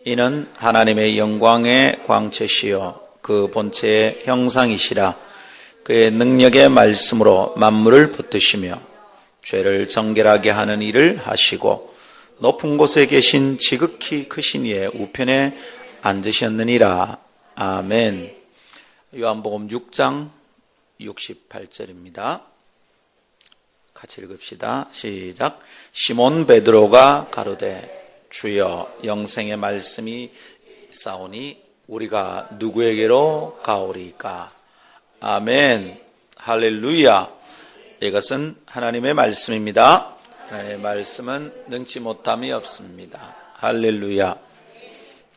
이는 하나님의 영광의 광채시요 그 본체의 형상이시라. 그의 능력의 말씀으로 만물을 붙드시며 죄를 정결하게 하는 일을 하시고 높은 곳에 계신 지극히 크신 이의 우편에 앉으셨느니라. 아멘. 요한복음 6장 68절입니다. 같이 읽읍시다. 시작. 시몬 베드로가 가로되 주여 영생의 말씀이 있사오니 우리가 누구에게로 가오리까? 아멘. 할렐루야. 이것은 하나님의 말씀입니다. 하나님의 말씀은 능치 못함이 없습니다. 할렐루야.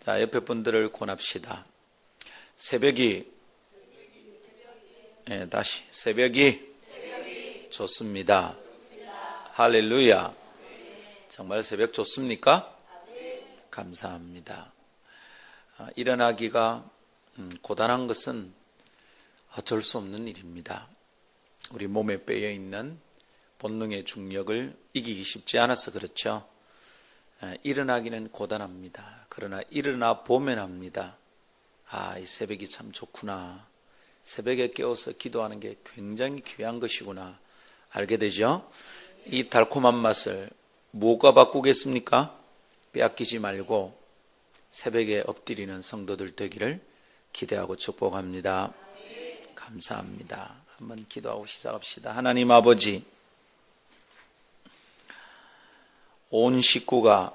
자, 옆에 분들을 권합시다. 새벽이 좋습니다. 할렐루야. 정말 새벽 좋습니까? 감사합니다. 일어나기가 고단한 것은 어쩔 수 없는 일입니다. 우리 몸에 빼여 있는 본능의 중력을 이기기 쉽지 않아서 그렇죠. 일어나기는 고단합니다. 그러나 일어나 보면 합니다. 이 새벽이 참 좋구나. 새벽에 깨어서 기도하는 게 굉장히 귀한 것이구나 알게 되죠. 이 달콤한 맛을 뭐가 바꾸겠습니까? 빼앗기지 말고 새벽에 엎드리는 성도들 되기를 기대하고 축복합니다. 감사합니다. 한번 기도하고 시작합시다. 하나님 아버지, 온 식구가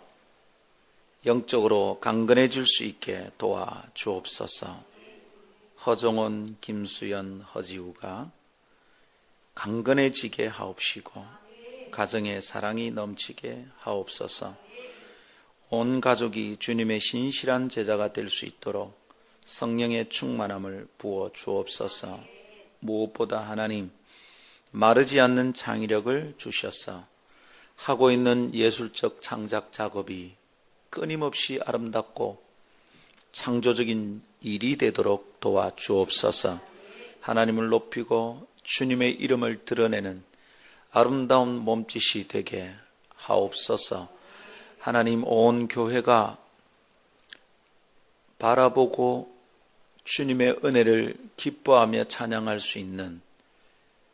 영적으로 강건해질 수 있게 도와 주옵소서. 허정원, 김수연, 허지우가 강건해지게 하옵시고 가정에 사랑이 넘치게 하옵소서. 온 가족이 주님의 신실한 제자가 될 수 있도록 성령의 충만함을 부어 주옵소서. 무엇보다 하나님, 마르지 않는 창의력을 주셔서 하고 있는 예술적 창작 작업이 끊임없이 아름답고 창조적인 일이 되도록 도와 주옵소서. 하나님을 높이고 주님의 이름을 드러내는 아름다운 몸짓이 되게 하옵소서. 하나님, 온 교회가 바라보고 주님의 은혜를 기뻐하며 찬양할 수 있는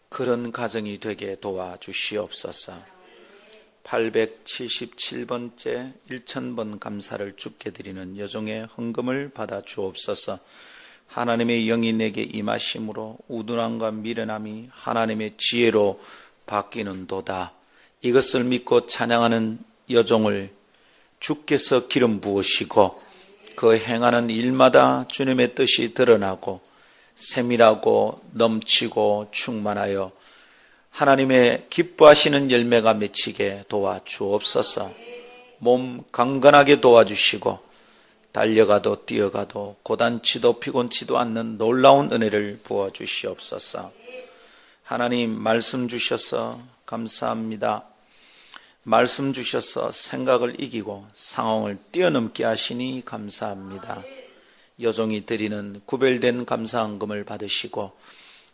그런 가정이 되게 도와주시옵소서. 877번째 1000번 감사를 주께 드리는 여종의 헌금을 받아 주옵소서. 하나님의 영이 내게 임하심으로 우둔함과 미련함이 하나님의 지혜로 바뀌는도다. 이것을 믿고 찬양하는 여종을 주께서 기름 부으시고 그 행하는 일마다 주님의 뜻이 드러나고 세밀하고 넘치고 충만하여 하나님의 기뻐하시는 열매가 맺히게 도와주옵소서. 몸 강건하게 도와주시고 달려가도 뛰어가도 고단치도 피곤치도 않는 놀라운 은혜를 부어주시옵소서. 하나님, 말씀 주셔서 감사합니다. 말씀 주셔서 생각을 이기고 상황을 뛰어넘게 하시니 감사합니다. 여종이 드리는 구별된 감사헌금을 받으시고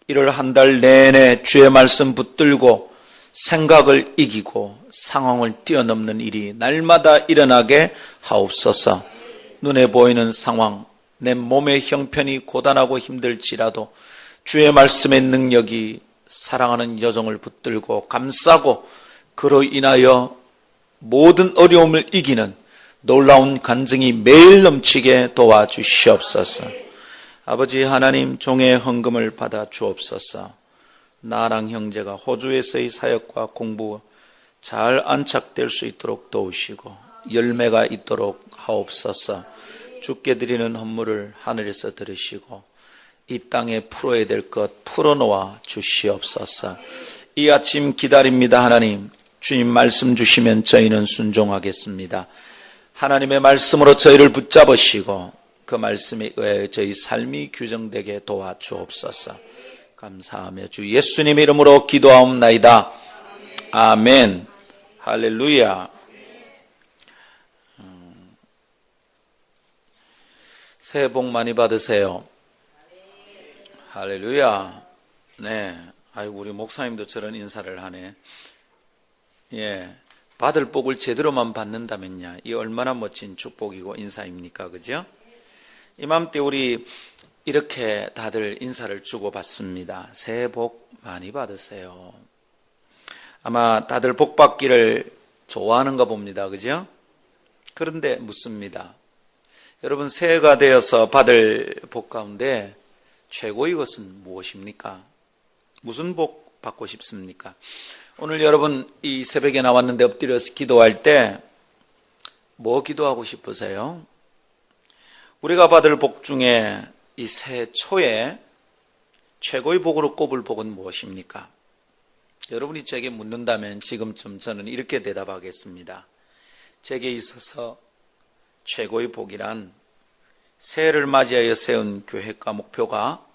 1월 한 달 내내 주의 말씀 붙들고 생각을 이기고 상황을 뛰어넘는 일이 날마다 일어나게 하옵소서. 눈에 보이는 상황, 내 몸의 형편이 고단하고 힘들지라도 주의 말씀의 능력이 사랑하는 여종을 붙들고 감싸고 그로 인하여 모든 어려움을 이기는 놀라운 간증이 매일 넘치게 도와주시옵소서. 아버지 하나님, 종의 헌금을 받아 주옵소서. 나랑 형제가 호주에서의 사역과 공부 잘 안착될 수 있도록 도우시고 열매가 있도록 하옵소서. 주께 드리는 헌물을 하늘에서 들으시고 이 땅에 풀어야 될 것 풀어놓아 주시옵소서. 이 아침 기다립니다. 하나님, 주님 말씀 주시면 저희는 순종하겠습니다. 하나님의 말씀으로 저희를 붙잡으시고 그 말씀에 의해 저희 삶이 규정되게 도와주옵소서. 감사하며 주 예수님의 이름으로 기도하옵나이다. 아멘. 할렐루야. 새해 복 많이 받으세요. 할렐루야. 네. 아이고, 우리 목사님도 저런 인사를 하네. 예. 받을 복을 제대로만 받는다면야 이 얼마나 멋진 축복이고 인사입니까? 그죠? 이맘때 우리 이렇게 다들 인사를 주고받습니다. 새해 복 많이 받으세요. 아마 다들 복 받기를 좋아하는가 봅니다. 그죠? 그런데 묻습니다. 여러분, 새해가 되어서 받을 복 가운데 최고의 것은 무엇입니까? 무슨 복 받고 싶습니까? 오늘 여러분 이 새벽에 나왔는데 엎드려서 기도할 때 뭐 기도하고 싶으세요? 우리가 받을 복 중에 이 새해 초에 최고의 복으로 꼽을 복은 무엇입니까? 여러분이 제게 묻는다면 지금쯤 저는 이렇게 대답하겠습니다. 제게 있어서 최고의 복이란 새해를 맞이하여 세운 계획과 목표가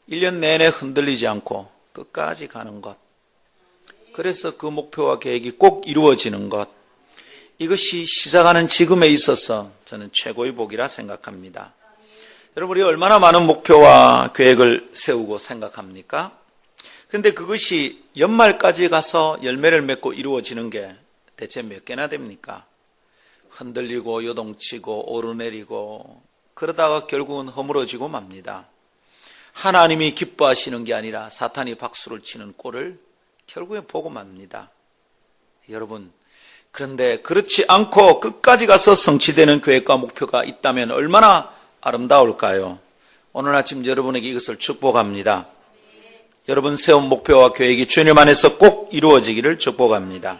1년 내내 흔들리지 않고 끝까지 가는 것. 그래서 그 목표와 계획이 꼭 이루어지는 것. 이것이 시작하는 지금에 있어서 저는 최고의 복이라 생각합니다. 여러분이 얼마나 많은 목표와 계획을 세우고 생각합니까? 근데 그것이 연말까지 가서 열매를 맺고 이루어지는 게 대체 몇 개나 됩니까? 흔들리고 요동치고 오르내리고 그러다가 결국은 허물어지고 맙니다. 하나님이 기뻐하시는 게 아니라 사탄이 박수를 치는 꼴을 결국에 보고 맙니다. 여러분, 그런데 그렇지 않고 끝까지 가서 성취되는 계획과 목표가 있다면 얼마나 아름다울까요? 오늘 아침 여러분에게 이것을 축복합니다. 여러분 세운 목표와 계획이 주님 안에서 꼭 이루어지기를 축복합니다.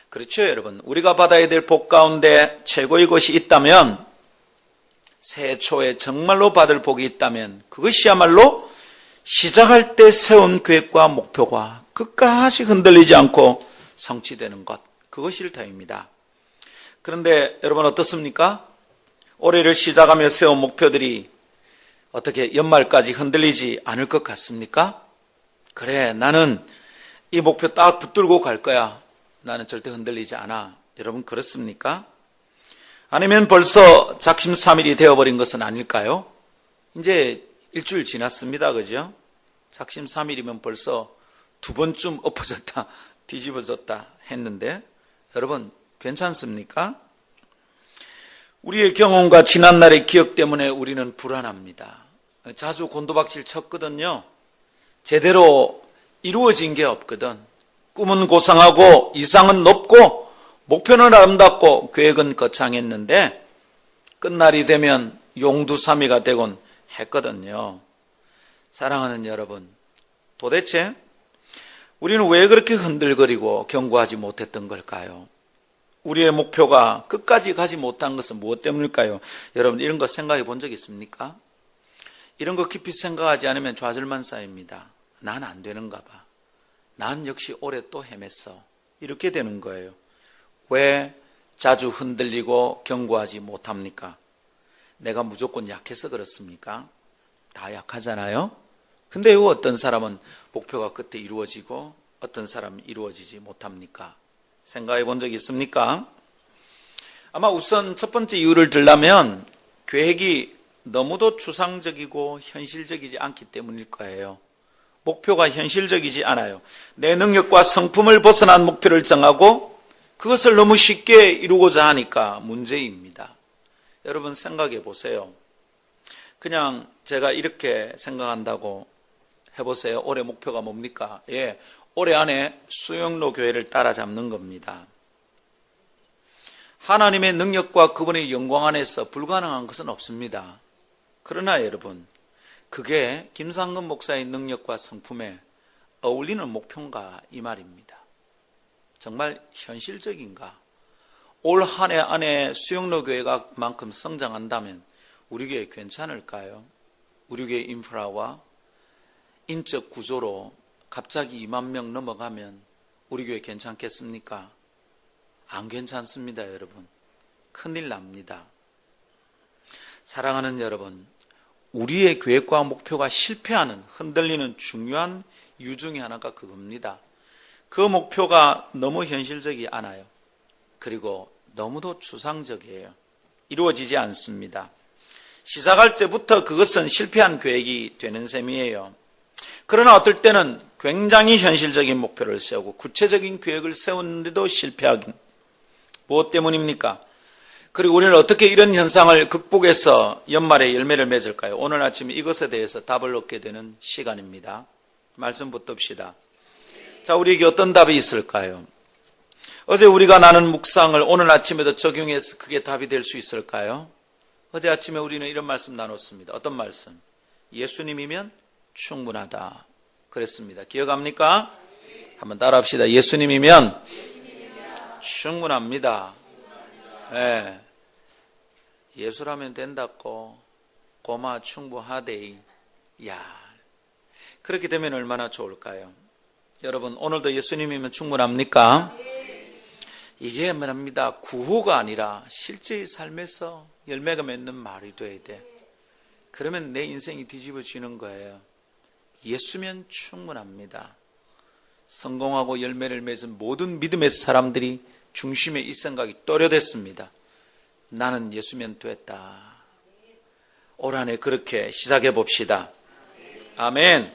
그렇죠, 여러분. 우리가 받아야 될 복 가운데 최고의 것이 있다면, 새해 초에 정말로 받을 복이 있다면 그것이야말로 시작할 때 세운 계획과 목표가 끝까지 흔들리지 않고 성취되는 것, 그것일 터입니다. 그런데 여러분 어떻습니까? 올해를 시작하며 세운 목표들이 어떻게 연말까지 흔들리지 않을 것 같습니까? 그래, 나는 이 목표 딱 붙들고 갈 거야. 나는 절대 흔들리지 않아. 여러분 그렇습니까? 아니면 벌써 작심삼일이 되어버린 것은 아닐까요? 이제 일주일 지났습니다. 그죠? 작심삼일이면 벌써 두 번쯤 엎어졌다, 뒤집어졌다 했는데 여러분 괜찮습니까? 우리의 경험과 지난날의 기억 때문에 우리는 불안합니다. 자주 곤두박질 쳤거든요. 제대로 이루어진 게 없거든. 꿈은 고상하고 이상은 높고 목표는 아름답고 계획은 거창했는데 끝날이 되면 용두사미가 되곤 했거든요. 사랑하는 여러분, 도대체 우리는 왜 그렇게 흔들거리고 견고하지 못했던 걸까요? 우리의 목표가 끝까지 가지 못한 것은 무엇 때문일까요? 여러분 이런 거 생각해 본 적 있습니까? 이런 거 깊이 생각하지 않으면 좌절만 쌓입니다. 난 안 되는가 봐. 난 역시 올해 또 헤맸어. 이렇게 되는 거예요. 왜 자주 흔들리고 견고하지 못합니까? 내가 무조건 약해서 그렇습니까? 다 약하잖아요. 근데 왜 어떤 사람은 목표가 끝에 이루어지고 어떤 사람은 이루어지지 못합니까? 생각해 본 적이 있습니까? 아마 우선 첫 번째 이유를 들라면 계획이 너무도 추상적이고 현실적이지 않기 때문일 거예요. 목표가 현실적이지 않아요. 내 능력과 성품을 벗어난 목표를 정하고 그것을 너무 쉽게 이루고자 하니까 문제입니다. 여러분 생각해 보세요. 그냥 제가 이렇게 생각한다고 해보세요. 올해 목표가 뭡니까? 예, 올해 안에 수영로 교회를 따라잡는 겁니다. 하나님의 능력과 그분의 영광 안에서 불가능한 것은 없습니다. 그러나 여러분, 그게 김상근 목사의 능력과 성품에 어울리는 목표인가 이 말입니다. 정말 현실적인가? 올 한 해 안에 수영로 교회가 만큼 성장한다면 우리 교회 괜찮을까요? 우리 교회 인프라와 인적 구조로 갑자기 2만 명 넘어가면 우리 교회 괜찮겠습니까? 안 괜찮습니다, 여러분. 큰일 납니다. 사랑하는 여러분, 우리의 계획과 목표가 실패하는, 흔들리는 중요한 이유 중에 하나가 그겁니다. 그 목표가 너무 현실적이 않아요. 그리고 너무도 추상적이에요. 이루어지지 않습니다. 시작할 때부터 그것은 실패한 계획이 되는 셈이에요. 그러나 어떨 때는 굉장히 현실적인 목표를 세우고 구체적인 계획을 세웠는데도 실패하긴. 무엇 때문입니까? 그리고 우리는 어떻게 이런 현상을 극복해서 연말에 열매를 맺을까요? 오늘 아침에 이것에 대해서 답을 얻게 되는 시간입니다. 말씀 붙듭시다. 자, 우리에게 어떤 답이 있을까요? 어제 우리가 나눈 묵상을 오늘 아침에도 적용해서 그게 답이 될 수 있을까요? 어제 아침에 우리는 이런 말씀 나눴습니다. 어떤 말씀? 예수님이면 충분하다 그랬습니다. 기억합니까? 한번 따라합시다. 예수님이면 충분합니다. 네. 예수라면 된다고 고마 충분하대. 야, 그렇게 되면 얼마나 좋을까요? 여러분, 오늘도 예수님이면 충분합니까? 이게 말합니다. 구호가 아니라 실제의 삶에서 열매가 맺는 말이 돼야 돼. 그러면 내 인생이 뒤집어지는 거예요. 예수면 충분합니다. 성공하고 열매를 맺은 모든 믿음의 사람들이 중심에 이 생각이 또렷했습니다. 나는 예수면 됐다. 올 한 해 그렇게 시작해 봅시다. 아멘.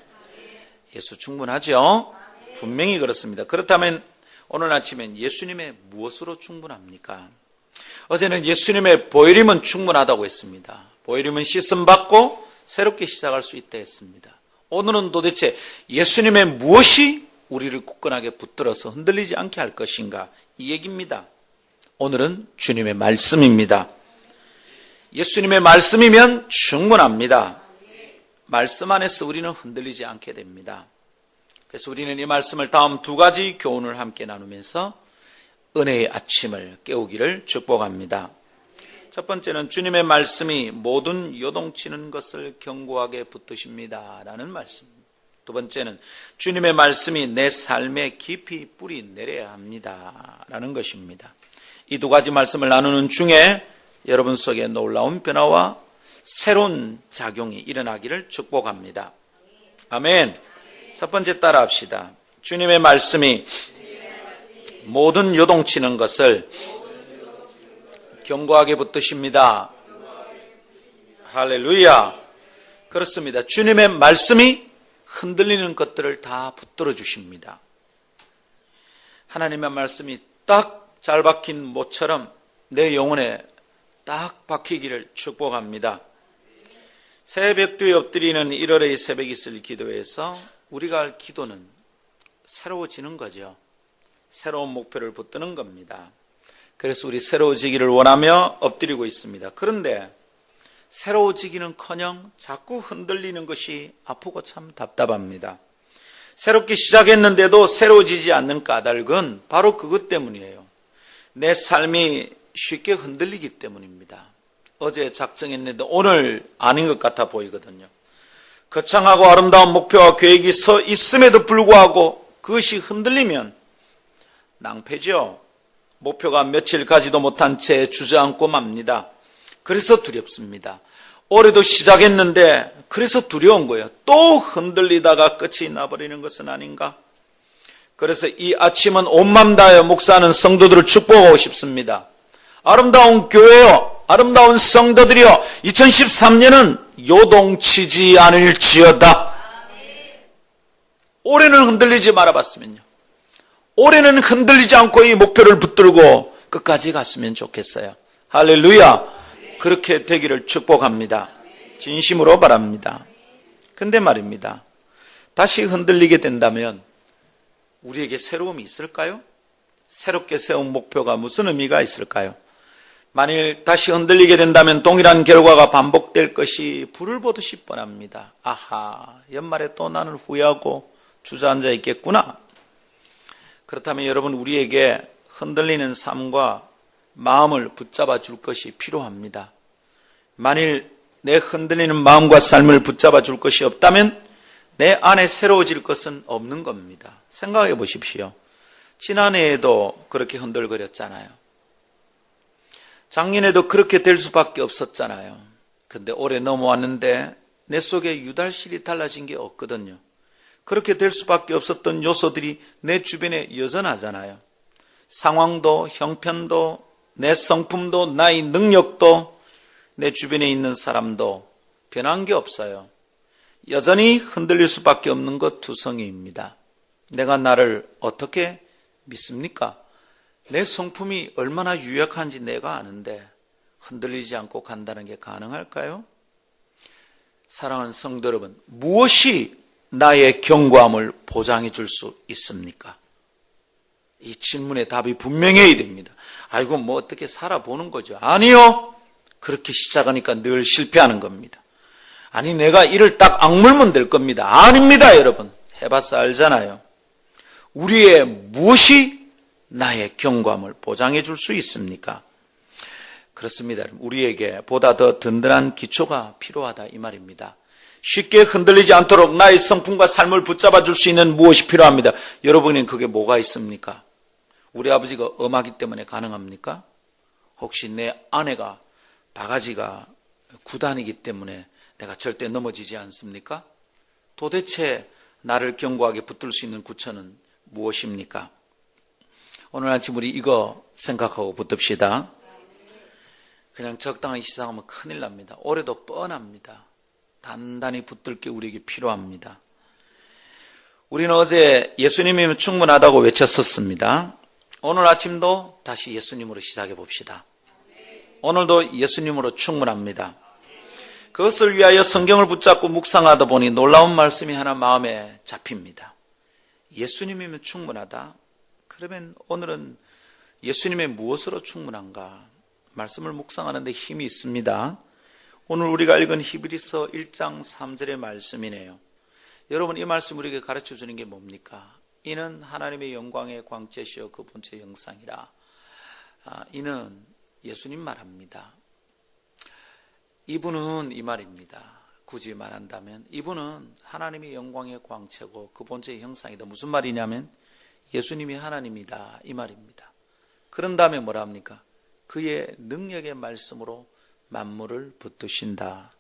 예수 충분하죠? 분명히 그렇습니다. 그렇다면 오늘 아침엔 예수님의 무엇으로 충분합니까? 어제는 예수님의 보혈이면 충분하다고 했습니다. 보혈이면 씻음받고 새롭게 시작할 수 있다 했습니다. 오늘은 도대체 예수님의 무엇이 우리를 굳건하게 붙들어서 흔들리지 않게 할 것인가, 이 얘기입니다. 오늘은 주님의 말씀입니다. 예수님의 말씀이면 충분합니다. 말씀 안에서 우리는 흔들리지 않게 됩니다. 그래서 우리는 이 말씀을 다음 두 가지 교훈을 함께 나누면서 은혜의 아침을 깨우기를 축복합니다. 첫 번째는 주님의 말씀이 모든 요동치는 것을 견고하게 붙드십니다 라는 말씀. 두 번째는 주님의 말씀이 내 삶에 깊이 뿌리 내려야 합니다 라는 것입니다. 이 두 가지 말씀을 나누는 중에 여러분 속에 놀라운 변화와 새로운 작용이 일어나기를 축복합니다. 아멘. 첫 번째 따라합시다. 주님의 말씀이 모든 요동치는 것을 견고하게 붙드십니다. 할렐루야. 그렇습니다. 주님의 말씀이 흔들리는 것들을 다 붙들어 주십니다. 하나님의 말씀이 딱 잘 박힌 못처럼 내 영혼에 딱 박히기를 축복합니다. 새벽뒤에 엎드리는 1월의 새벽 이슬 기도에서 우리가 할 기도는 새로워지는 거죠. 새로운 목표를 붙드는 겁니다. 그래서 우리 새로워지기를 원하며 엎드리고 있습니다. 그런데 새로워지기는커녕 자꾸 흔들리는 것이 아프고 참 답답합니다. 새롭게 시작했는데도 새로워지지 않는 까닭은 바로 그것 때문이에요. 내 삶이 쉽게 흔들리기 때문입니다. 어제 작정했는데 오늘 아닌 것 같아 보이거든요. 거창하고 아름다운 목표와 계획이 서 있음에도 불구하고 그것이 흔들리면 낭패죠. 목표가 며칠 가지도 못한 채 주저앉고 맙니다. 그래서 두렵습니다. 올해도 시작했는데 그래서 두려운 거예요. 또 흔들리다가 끝이 나버리는 것은 아닌가? 그래서 이 아침은 온 맘 다하여 목사하는 성도들을 축복하고 싶습니다. 아름다운 교회요, 아름다운 성도들이요, 2013년은 요동치지 않을지어다. 올해는 흔들리지 말아봤으면요. 올해는 흔들리지 않고 이 목표를 붙들고 끝까지 갔으면 좋겠어요. 할렐루야. 그렇게 되기를 축복합니다. 진심으로 바랍니다. 근데 말입니다. 다시 흔들리게 된다면 우리에게 새로움이 있을까요? 새롭게 세운 목표가 무슨 의미가 있을까요? 만일 다시 흔들리게 된다면 동일한 결과가 반복될 것이 불을 보듯이 뻔합니다. 아하, 연말에 또 나는 후회하고 주저앉아 있겠구나. 그렇다면 여러분, 우리에게 흔들리는 삶과 마음을 붙잡아 줄 것이 필요합니다. 만일 내 흔들리는 마음과 삶을 붙잡아 줄 것이 없다면 내 안에 새로워질 것은 없는 겁니다. 생각해 보십시오. 지난해에도 그렇게 흔들거렸잖아요. 작년에도 그렇게 될 수밖에 없었잖아요. 근데 올해 넘어왔는데 내 속에 유달실이 달라진 게 없거든요. 그렇게 될 수밖에 없었던 요소들이 내 주변에 여전하잖아요. 상황도, 형편도, 내 성품도, 나의 능력도, 내 주변에 있는 사람도 변한 게 없어요. 여전히 흔들릴 수밖에 없는 것 투성이입니다. 내가 나를 어떻게 믿습니까? 내 성품이 얼마나 유약한지 내가 아는데 흔들리지 않고 간다는 게 가능할까요? 사랑하는 성도 여러분, 무엇이 나의 견고함을 보장해 줄 수 있습니까? 이 질문의 답이 분명해야 됩니다. 아이고 뭐 어떻게 살아보는 거죠. 아니요. 그렇게 시작하니까 늘 실패하는 겁니다. 아니 내가 이를 딱 악물면 될 겁니다. 아닙니다 여러분. 해봐서 알잖아요. 우리의 무엇이 나의 견고함을 보장해 줄 수 있습니까? 그렇습니다. 우리에게 보다 더 든든한 기초가 필요하다 이 말입니다. 쉽게 흔들리지 않도록 나의 성품과 삶을 붙잡아 줄 수 있는 무엇이 필요합니다. 여러분은 그게 뭐가 있습니까? 우리 아버지가 엄하기 때문에 가능합니까? 혹시 내 아내가 바가지가 9단이기 때문에 내가 절대 넘어지지 않습니까? 도대체 나를 견고하게 붙들 수 있는 구천은 무엇입니까? 오늘 아침 우리 이거 생각하고 붙듭시다. 그냥 적당히 시작하면 큰일 납니다. 올해도 뻔합니다. 단단히 붙들 게 우리에게 필요합니다. 우리는 어제 예수님이면 충분하다고 외쳤었습니다. 오늘 아침도 다시 예수님으로 시작해 봅시다. 오늘도 예수님으로 충분합니다. 그것을 위하여 성경을 붙잡고 묵상하다 보니 놀라운 말씀이 하나 마음에 잡힙니다. 예수님이면 충분하다? 그러면 오늘은 예수님의 무엇으로 충분한가? 말씀을 묵상하는 데 힘이 있습니다. 오늘 우리가 읽은 히브리서 1장 3절의 말씀이네요. 여러분 이 말씀 우리에게 가르쳐 주는 게 뭡니까? 이는 하나님의 영광의 광채시여 그 본체 형상이라. 이는 예수님 말합니다. 이분은 이 말입니다. 굳이 말한다면 이분은 하나님의 영광의 광채고 그 본체의 형상이다. 무슨 말이냐면 예수님이 하나님이다 이 말입니다. 그런 다음에 뭐라 합니까? 그의 능력의 말씀으로 만물을 붙드신다.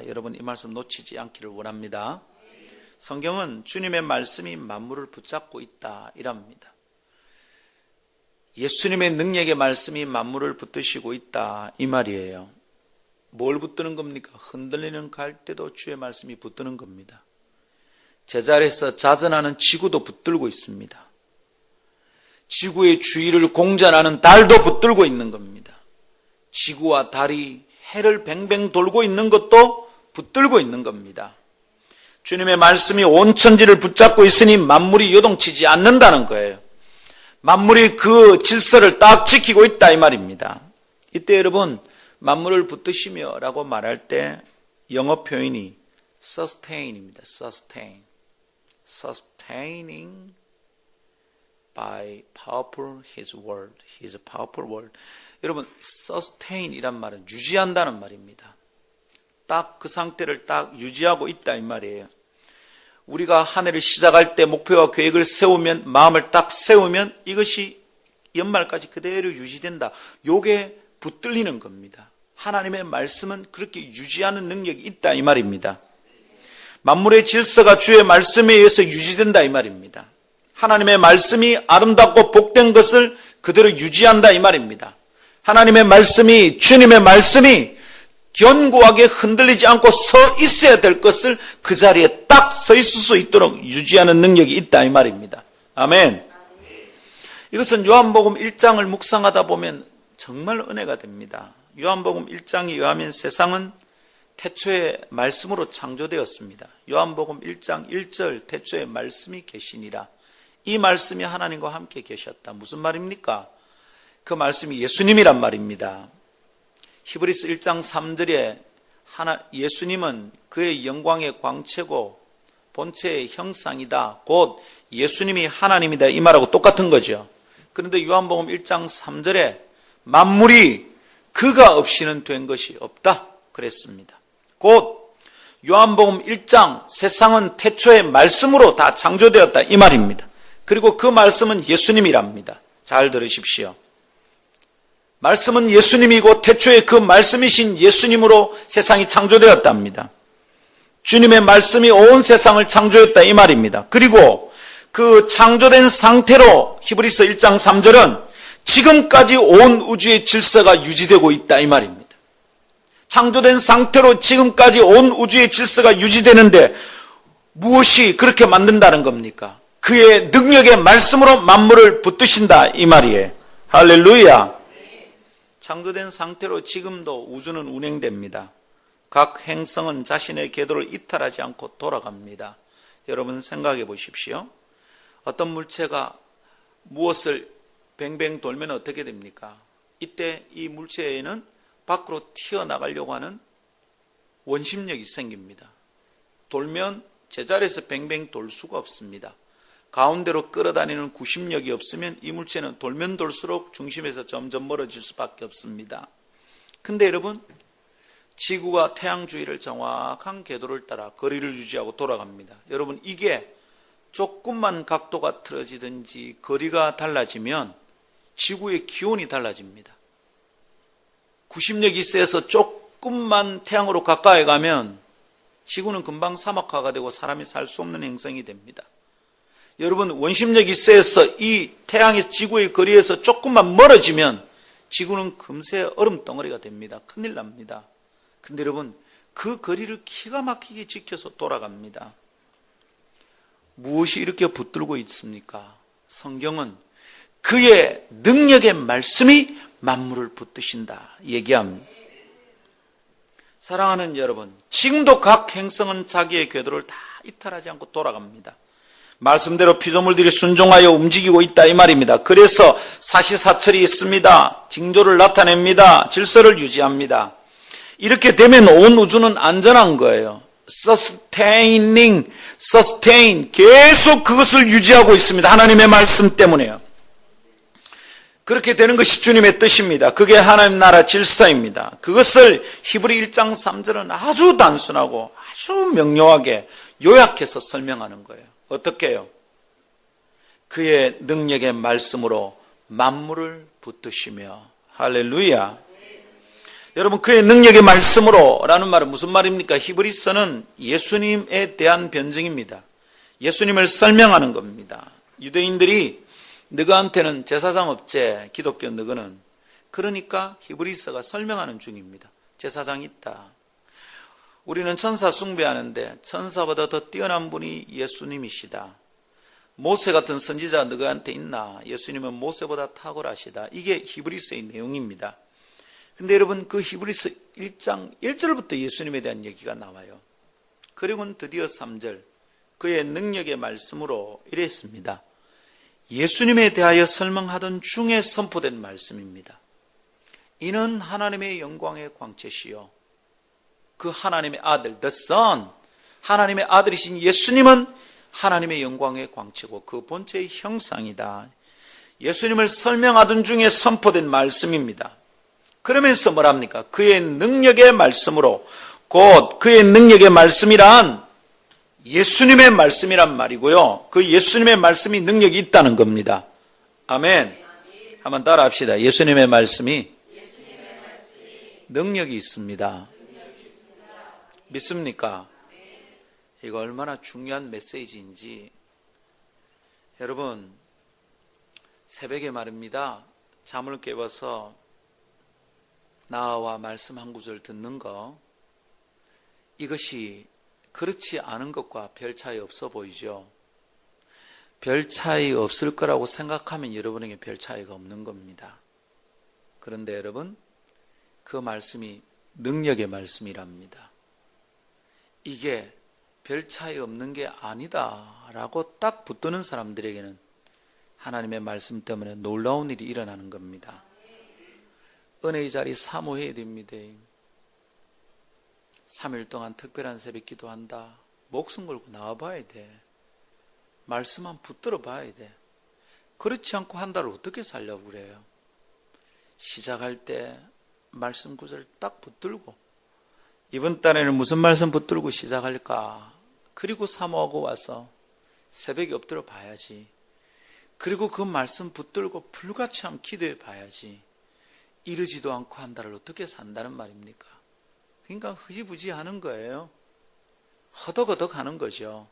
여러분 이 말씀 놓치지 않기를 원합니다. 성경은 주님의 말씀이 만물을 붙잡고 있다 이랍니다. 예수님의 능력의 말씀이 만물을 붙드시고 있다 이 말이에요. 뭘 붙드는 겁니까? 흔들리는 갈대도 주의 말씀이 붙드는 겁니다. 제자리에서 자전하는 지구도 붙들고 있습니다. 지구의 주위를 공전하는 달도 붙들고 있는 겁니다. 지구와 달이 해를 뱅뱅 돌고 있는 것도 붙들고 있는 겁니다. 주님의 말씀이 온 천지를 붙잡고 있으니 만물이 요동치지 않는다는 거예요. 만물이 그 질서를 딱 지키고 있다 이 말입니다. 이때 여러분 만물을 붙드시며 라고 말할 때 영어 표현이 sustain입니다. Sustaining by powerful his word. His powerful word. 여러분 sustain 이란 말은 유지한다는 말입니다. 딱 그 상태를 딱 유지하고 있다 이 말이에요. 우리가 한 해를 시작할 때 목표와 계획을 세우면 마음을 딱 세우면 이것이 연말까지 그대로 유지된다. 요게 붙들리는 겁니다. 하나님의 말씀은 그렇게 유지하는 능력이 있다 이 말입니다. 만물의 질서가 주의 말씀에 의해서 유지된다 이 말입니다. 하나님의 말씀이 아름답고 복된 것을 그대로 유지한다 이 말입니다. 하나님의 말씀이 주님의 말씀이 견고하게 흔들리지 않고 서 있어야 될 것을 그 자리에 딱 서 있을 수 있도록 유지하는 능력이 있다 이 말입니다. 아멘. 이것은 요한복음 1장을 묵상하다 보면 정말 은혜가 됩니다. 요한복음 1장에 의하면 세상은 태초에 말씀으로 창조되었습니다. 요한복음 1장 1절 태초에 말씀이 계시니라. 이 말씀이 하나님과 함께 계셨다. 무슨 말입니까? 그 말씀이 예수님이란 말입니다. 히브리서 1장 3절에 예수님은 그의 영광의 광채고 본체의 형상이다. 곧 예수님이 하나님이다. 이 말하고 똑같은 거죠. 그런데 요한복음 1장 3절에 만물이 그가 없이는 된 것이 없다. 그랬습니다. 곧 요한복음 1장 세상은 태초의 말씀으로 다 창조되었다. 이 말입니다. 그리고 그 말씀은 예수님이랍니다. 잘 들으십시오. 말씀은 예수님이고 태초에 그 말씀이신 예수님으로 세상이 창조되었답니다. 주님의 말씀이 온 세상을 창조했다 이 말입니다. 그리고 그 창조된 상태로 히브리서 1장 3절은 지금까지 온 우주의 질서가 유지되고 있다 이 말입니다. 창조된 상태로 지금까지 온 우주의 질서가 유지되는데 무엇이 그렇게 만든다는 겁니까? 그의 능력의 말씀으로 만물을 붙드신다 이 말이에요. 할렐루야. 창조된 상태로 지금도 우주는 운행됩니다. 각 행성은 자신의 궤도를 이탈하지 않고 돌아갑니다. 여러분 생각해 보십시오. 어떤 물체가 무엇을 뱅뱅 돌면 어떻게 됩니까? 이때 이 물체에는 밖으로 튀어나가려고 하는 원심력이 생깁니다. 돌면 제자리에서 뱅뱅 돌 수가 없습니다. 가운데로 끌어다니는 구심력이 없으면 이 물체는 돌면 돌수록 중심에서 점점 멀어질 수밖에 없습니다. 근데 여러분, 지구가 태양 주위를 정확한 궤도를 따라 거리를 유지하고 돌아갑니다. 여러분, 이게 조금만 각도가 틀어지든지 거리가 달라지면 지구의 기온이 달라집니다. 구심력이 세서 조금만 태양으로 가까이 가면 지구는 금방 사막화가 되고 사람이 살 수 없는 행성이 됩니다. 여러분, 원심력이 세서 이 태양의 지구의 거리에서 조금만 멀어지면 지구는 금세 얼음 덩어리가 됩니다. 큰일 납니다. 근데 여러분, 그 거리를 기가 막히게 지켜서 돌아갑니다. 무엇이 이렇게 붙들고 있습니까? 성경은 그의 능력의 말씀이 만물을 붙드신다 얘기합니다. 사랑하는 여러분, 지금도 각 행성은 자기의 궤도를 다 이탈하지 않고 돌아갑니다. 말씀대로 피조물들이 순종하여 움직이고 있다 이 말입니다. 그래서 사시사철이 있습니다. 징조를 나타냅니다. 질서를 유지합니다. 이렇게 되면 온 우주는 안전한 거예요. sustain, 계속 그것을 유지하고 있습니다. 하나님의 말씀 때문에요. 그렇게 되는 것이 주님의 뜻입니다. 그게 하나님 나라 질서입니다. 그것을 히브리 1장 3절은 아주 단순하고 아주 명료하게 요약해서 설명하는 거예요. 어떻게 해요? 그의 능력의 말씀으로 만물을 붙드시며. 할렐루야. 여러분, 그의 능력의 말씀으로 라는 말은 무슨 말입니까? 히브리서는 예수님에 대한 변증입니다. 예수님을 설명하는 겁니다. 유대인들이 너희한테는 제사장 없제, 기독교 너희는. 그러니까 히브리서가 설명하는 중입니다. 제사장이 있다. 우리는 천사 숭배하는데 천사보다 더 뛰어난 분이 예수님이시다. 모세 같은 선지자 너희한테 있나? 예수님은 모세보다 탁월하시다. 이게 히브리서의 내용입니다. 근데 여러분, 그 히브리서 1장 1절부터 예수님에 대한 얘기가 나와요. 그리고는 드디어 3절, 그의 능력의 말씀으로 이랬습니다. 예수님에 대하여 설명하던 중에 선포된 말씀입니다. 이는 하나님의 영광의 광채시요, 그 하나님의 아들, the Son, 하나님의 아들이신 예수님은 하나님의 영광의 광채고 그 본체의 형상이다. 예수님을 설명하던 중에 선포된 말씀입니다. 그러면서 뭐랍니까? 그의 능력의 말씀으로, 곧 그의 능력의 말씀이란 예수님의 말씀이란 말이고요. 그 예수님의 말씀이 능력이 있다는 겁니다. 아멘. 한번 따라 합시다. 예수님의 말씀이 능력이 있습니다. 믿습니까? 이거 얼마나 중요한 메시지인지. 여러분, 새벽에 말입니다. 잠을 깨워서 나와 말씀 한 구절 듣는 거, 이것이 그렇지 않은 것과 별 차이 없어 보이죠? 별 차이 없을 거라고 생각하면 여러분에게 별 차이가 없는 겁니다. 그런데 여러분, 그 말씀이 능력의 말씀이랍니다. 이게 별 차이 없는 게 아니다라고 딱 붙드는 사람들에게는 하나님의 말씀 때문에 놀라운 일이 일어나는 겁니다. 은혜의 자리 사모해야 됩니다. 3일 동안 특별한 새벽 기도한다. 목숨 걸고 나와봐야 돼. 말씀만 붙들어 봐야 돼. 그렇지 않고 한 달을 어떻게 살려고 그래요? 시작할 때 말씀 구절 딱 붙들고, 이번 달에는 무슨 말씀 붙들고 시작할까? 그리고 사모하고 와서 새벽에 엎드려 봐야지. 그리고 그 말씀 붙들고 불같이 한번 기도해 봐야지. 이르지도 않고 한 달을 어떻게 산다는 말입니까? 그러니까 흐지부지 하는 거예요. 허덕허덕 하는 거죠.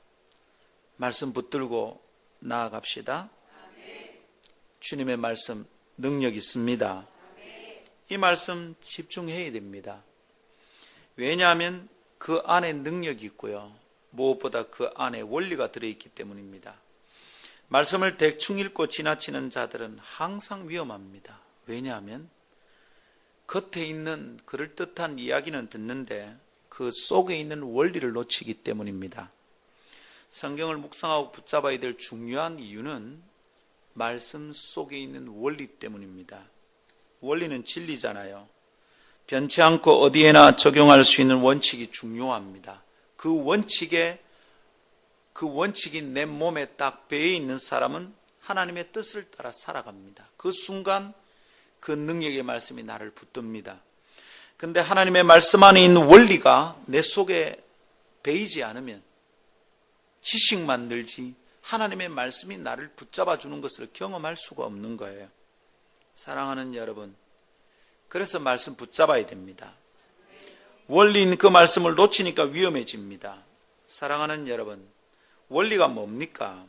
말씀 붙들고 나아갑시다. 주님의 말씀 능력 있습니다. 이 말씀 집중해야 됩니다. 왜냐하면 그 안에 능력이 있고요. 무엇보다 그 안에 원리가 들어있기 때문입니다. 말씀을 대충 읽고 지나치는 자들은 항상 위험합니다. 왜냐하면 겉에 있는 그럴듯한 이야기는 듣는데 그 속에 있는 원리를 놓치기 때문입니다. 성경을 묵상하고 붙잡아야 될 중요한 이유는 말씀 속에 있는 원리 때문입니다. 원리는 진리잖아요. 변치 않고 어디에나 적용할 수 있는 원칙이 중요합니다. 그 원칙이 내 몸에 딱 배어 있는 사람은 하나님의 뜻을 따라 살아갑니다. 그 순간 그 능력의 말씀이 나를 붙듭니다. 그런데 하나님의 말씀 안에 있는 원리가 내 속에 배이지 않으면 지식만 늘지 하나님의 말씀이 나를 붙잡아 주는 것을 경험할 수가 없는 거예요. 사랑하는 여러분, 그래서 말씀 붙잡아야 됩니다. 원리인 그 말씀을 놓치니까 위험해집니다. 사랑하는 여러분, 원리가 뭡니까?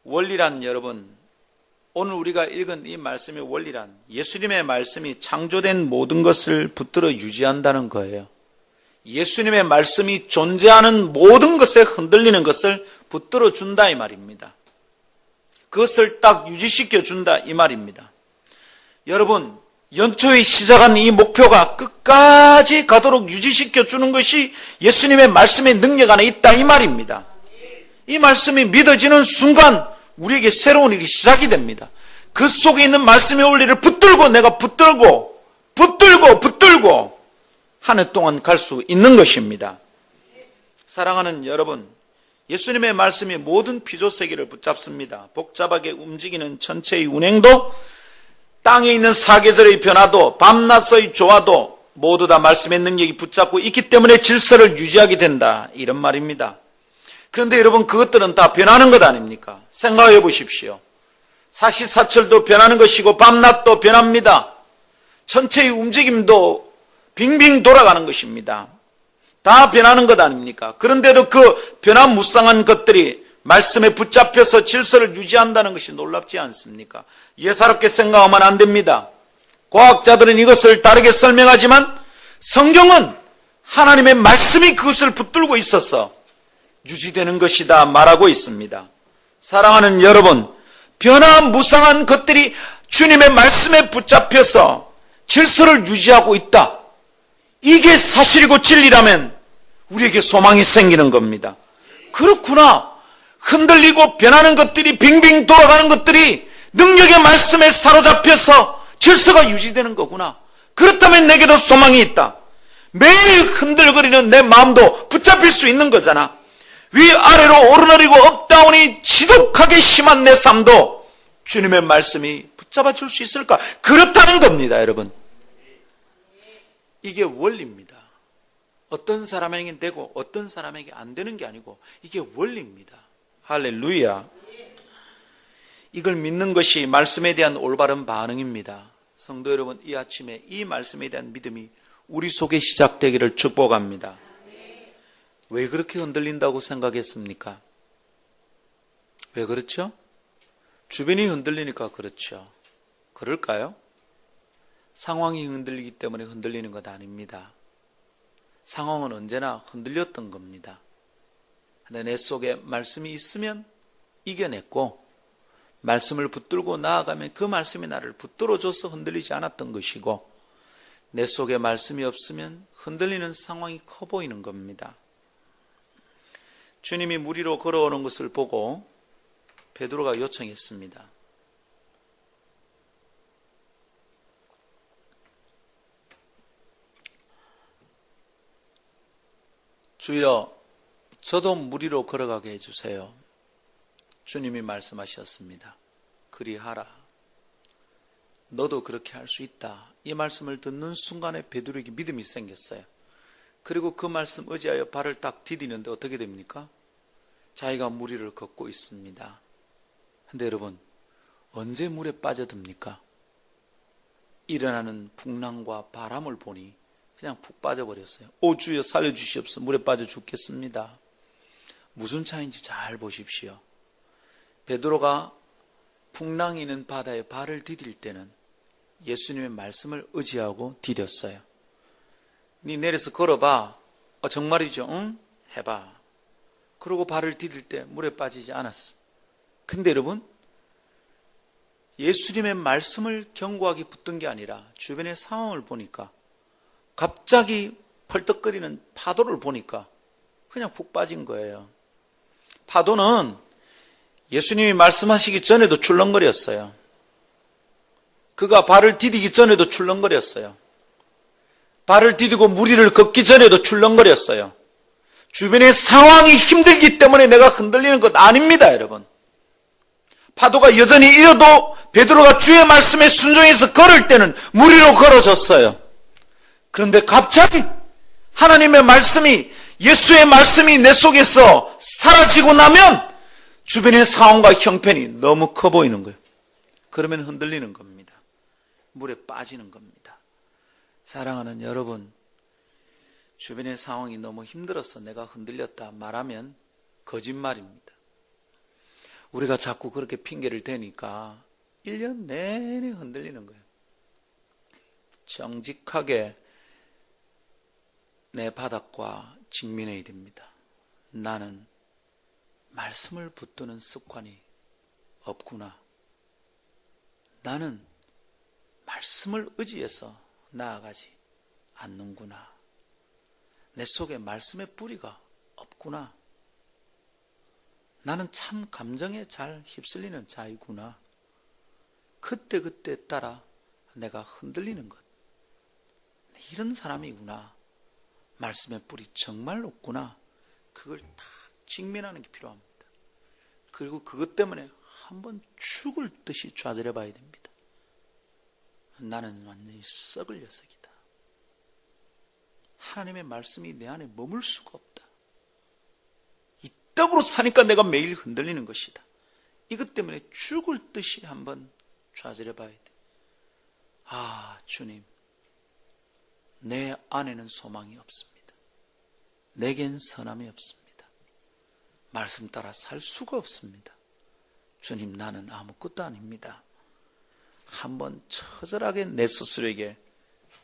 원리란 여러분, 오늘 우리가 읽은 이 말씀의 원리란 예수님의 말씀이 창조된 모든 것을 붙들어 유지한다는 거예요. 예수님의 말씀이 존재하는 모든 것에 흔들리는 것을 붙들어 준다 이 말입니다. 그것을 딱 유지시켜 준다 이 말입니다. 여러분, 연초에 시작한 이 목표가 끝까지 가도록 유지시켜 주는 것이 예수님의 말씀의 능력 안에 있다 이 말입니다. 이 말씀이 믿어지는 순간 우리에게 새로운 일이 시작이 됩니다. 그 속에 있는 말씀의 원리를 붙들고 내가 붙들고 한 해 동안 갈 수 있는 것입니다. 사랑하는 여러분, 예수님의 말씀이 모든 피조세계를 붙잡습니다. 복잡하게 움직이는 전체의 운행도, 땅에 있는 사계절의 변화도, 밤낮의 조화도 모두 다 말씀의 능력이 붙잡고 있기 때문에 질서를 유지하게 된다, 이런 말입니다. 그런데 여러분, 그것들은 다 변하는 것 아닙니까? 생각해 보십시오. 사시사철도 변하는 것이고 밤낮도 변합니다. 전체의 움직임도 빙빙 돌아가는 것입니다. 다 변하는 것 아닙니까? 그런데도 그 변화무쌍한 것들이 말씀에 붙잡혀서 질서를 유지한다는 것이 놀랍지 않습니까? 예사롭게 생각하면 안 됩니다. 과학자들은 이것을 다르게 설명하지만 성경은 하나님의 말씀이 그것을 붙들고 있어서 유지되는 것이다 말하고 있습니다. 사랑하는 여러분, 변화무쌍한 것들이 주님의 말씀에 붙잡혀서 질서를 유지하고 있다. 이게 사실이고 진리라면 우리에게 소망이 생기는 겁니다. 그렇구나. 흔들리고 변하는 것들이, 빙빙 돌아가는 것들이 능력의 말씀에 사로잡혀서 질서가 유지되는 거구나. 그렇다면 내게도 소망이 있다. 매일 흔들거리는 내 마음도 붙잡힐 수 있는 거잖아. 위아래로 오르내리고 업다운이 지독하게 심한 내 삶도 주님의 말씀이 붙잡아 줄 수 있을까? 그렇다는 겁니다, 여러분. 이게 원리입니다. 어떤 사람에게 되고 어떤 사람에게 안 되는 게 아니고 이게 원리입니다. 할렐루야. 이걸 믿는 것이 말씀에 대한 올바른 반응입니다. 성도 여러분, 이 아침에 이 말씀에 대한 믿음이 우리 속에 시작되기를 축복합니다. 왜 그렇게 흔들린다고 생각했습니까? 왜 그렇죠? 주변이 흔들리니까 그렇죠. 그럴까요? 상황이 흔들리기 때문에 흔들리는 것 아닙니다. 상황은 언제나 흔들렸던 겁니다. 근데 내 속에 말씀이 있으면 이겨냈고, 말씀을 붙들고 나아가면 그 말씀이 나를 붙들어줘서 흔들리지 않았던 것이고, 내 속에 말씀이 없으면 흔들리는 상황이 커 보이는 겁니다. 주님이 물 위로 걸어오는 것을 보고 베드로가 요청했습니다. 주여, 저도 물 위로 걸어가게 해주세요. 주님이 말씀하셨습니다. 그리하라. 너도 그렇게 할 수 있다. 이 말씀을 듣는 순간에 베드로에게 믿음이 생겼어요. 그리고 그 말씀 의지하여 발을 딱 디디는데 어떻게 됩니까? 자기가 물 위를 걷고 있습니다. 근데 여러분, 언제 물에 빠져듭니까? 일어나는 풍랑과 바람을 보니 그냥 푹 빠져버렸어요. 오 주여 살려주시옵소서. 물에 빠져 죽겠습니다. 무슨 차이인지 잘 보십시오. 베드로가 풍랑이 있는 바다에 발을 디딜 때는 예수님의 말씀을 의지하고 디뎠어요. 네 내려서 걸어봐. 정말이죠? 응? 해봐. 그러고 발을 디딜 때 물에 빠지지 않았어. 근데 여러분, 예수님의 말씀을 견고하게 붙든 게 아니라 주변의 상황을 보니까 갑자기 펄떡거리는 파도를 보니까 그냥 푹 빠진 거예요. 파도는 예수님이 말씀하시기 전에도 출렁거렸어요. 그가 발을 디디기 전에도 출렁거렸어요. 발을 디디고 물 위를 걷기 전에도 출렁거렸어요. 주변의 상황이 힘들기 때문에 내가 흔들리는 것 아닙니다, 여러분. 파도가 여전히 일어도 베드로가 주의 말씀에 순종해서 걸을 때는 물 위로 걸어졌어요. 그런데 갑자기 하나님의 말씀이, 예수의 말씀이 내 속에서 사라지고 나면 주변의 상황과 형편이 너무 커 보이는 거예요. 그러면 흔들리는 겁니다. 물에 빠지는 겁니다. 사랑하는 여러분, 주변의 상황이 너무 힘들어서 내가 흔들렸다 말하면 거짓말입니다. 우리가 자꾸 그렇게 핑계를 대니까 1년 내내 흔들리는 거예요. 정직하게 내 바닥과 직면해야 됩니다. 나는 말씀을 붙드는 습관이 없구나. 나는 말씀을 의지해서 나아가지 않는구나. 내 속에 말씀의 뿌리가 없구나. 나는 참 감정에 잘 휩쓸리는 자이구나. 그때그때 따라 내가 흔들리는 것. 이런 사람이구나. 말씀의 뿌리 정말 없구나. 그걸 딱 직면하는 게 필요합니다. 그리고 그것 때문에 한번 죽을 듯이 좌절해 봐야 됩니다. 나는 완전히 썩을 녀석이다. 하나님의 말씀이 내 안에 머물 수가 없다. 이 떡으로 사니까 내가 매일 흔들리는 것이다. 이것 때문에 죽을 듯이 한번 좌절해 봐야 돼. 아, 주님, 내 안에는 소망이 없습니다. 내겐 선함이 없습니다. 말씀 따라 살 수가 없습니다. 주님, 나는 아무것도 아닙니다. 한번 처절하게 내 스스로에게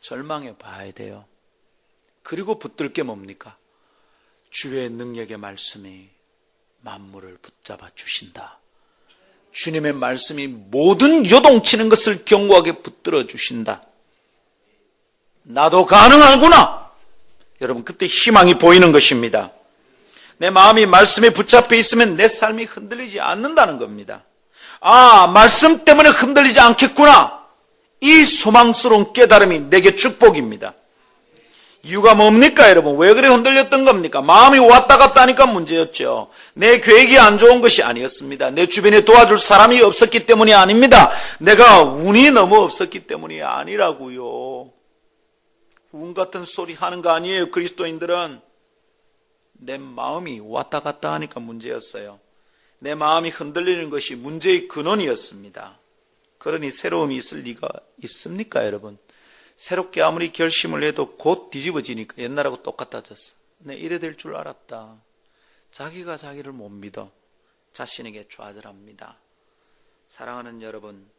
절망해 봐야 돼요. 그리고 붙들 게 뭡니까? 주의 능력의 말씀이 만물을 붙잡아 주신다. 주님의 말씀이 모든 요동치는 것을 견고하게 붙들어 주신다. 나도 가능하구나. 여러분, 그때 희망이 보이는 것입니다. 내 마음이 말씀에 붙잡혀 있으면 내 삶이 흔들리지 않는다는 겁니다. 아, 말씀 때문에 흔들리지 않겠구나. 이 소망스러운 깨달음이 내게 축복입니다. 이유가 뭡니까, 여러분? 왜 그래 흔들렸던 겁니까? 마음이 왔다 갔다 하니까 문제였죠. 내 계획이 안 좋은 것이 아니었습니다. 내 주변에 도와줄 사람이 없었기 때문이 아닙니다. 내가 운이 너무 없었기 때문이 아니라고요. 운 같은 소리 하는 거 아니에요, 그리스도인들은. 내 마음이 왔다 갔다 하니까 문제였어요. 내 마음이 흔들리는 것이 문제의 근원이었습니다. 그러니 새로움이 있을 리가 있습니까, 여러분? 새롭게 아무리 결심을 해도 곧 뒤집어지니까 옛날하고 똑같아졌어. 내 이래 될 줄 알았다. 자기가 자기를 못 믿어 자신에게 좌절합니다. 사랑하는 여러분,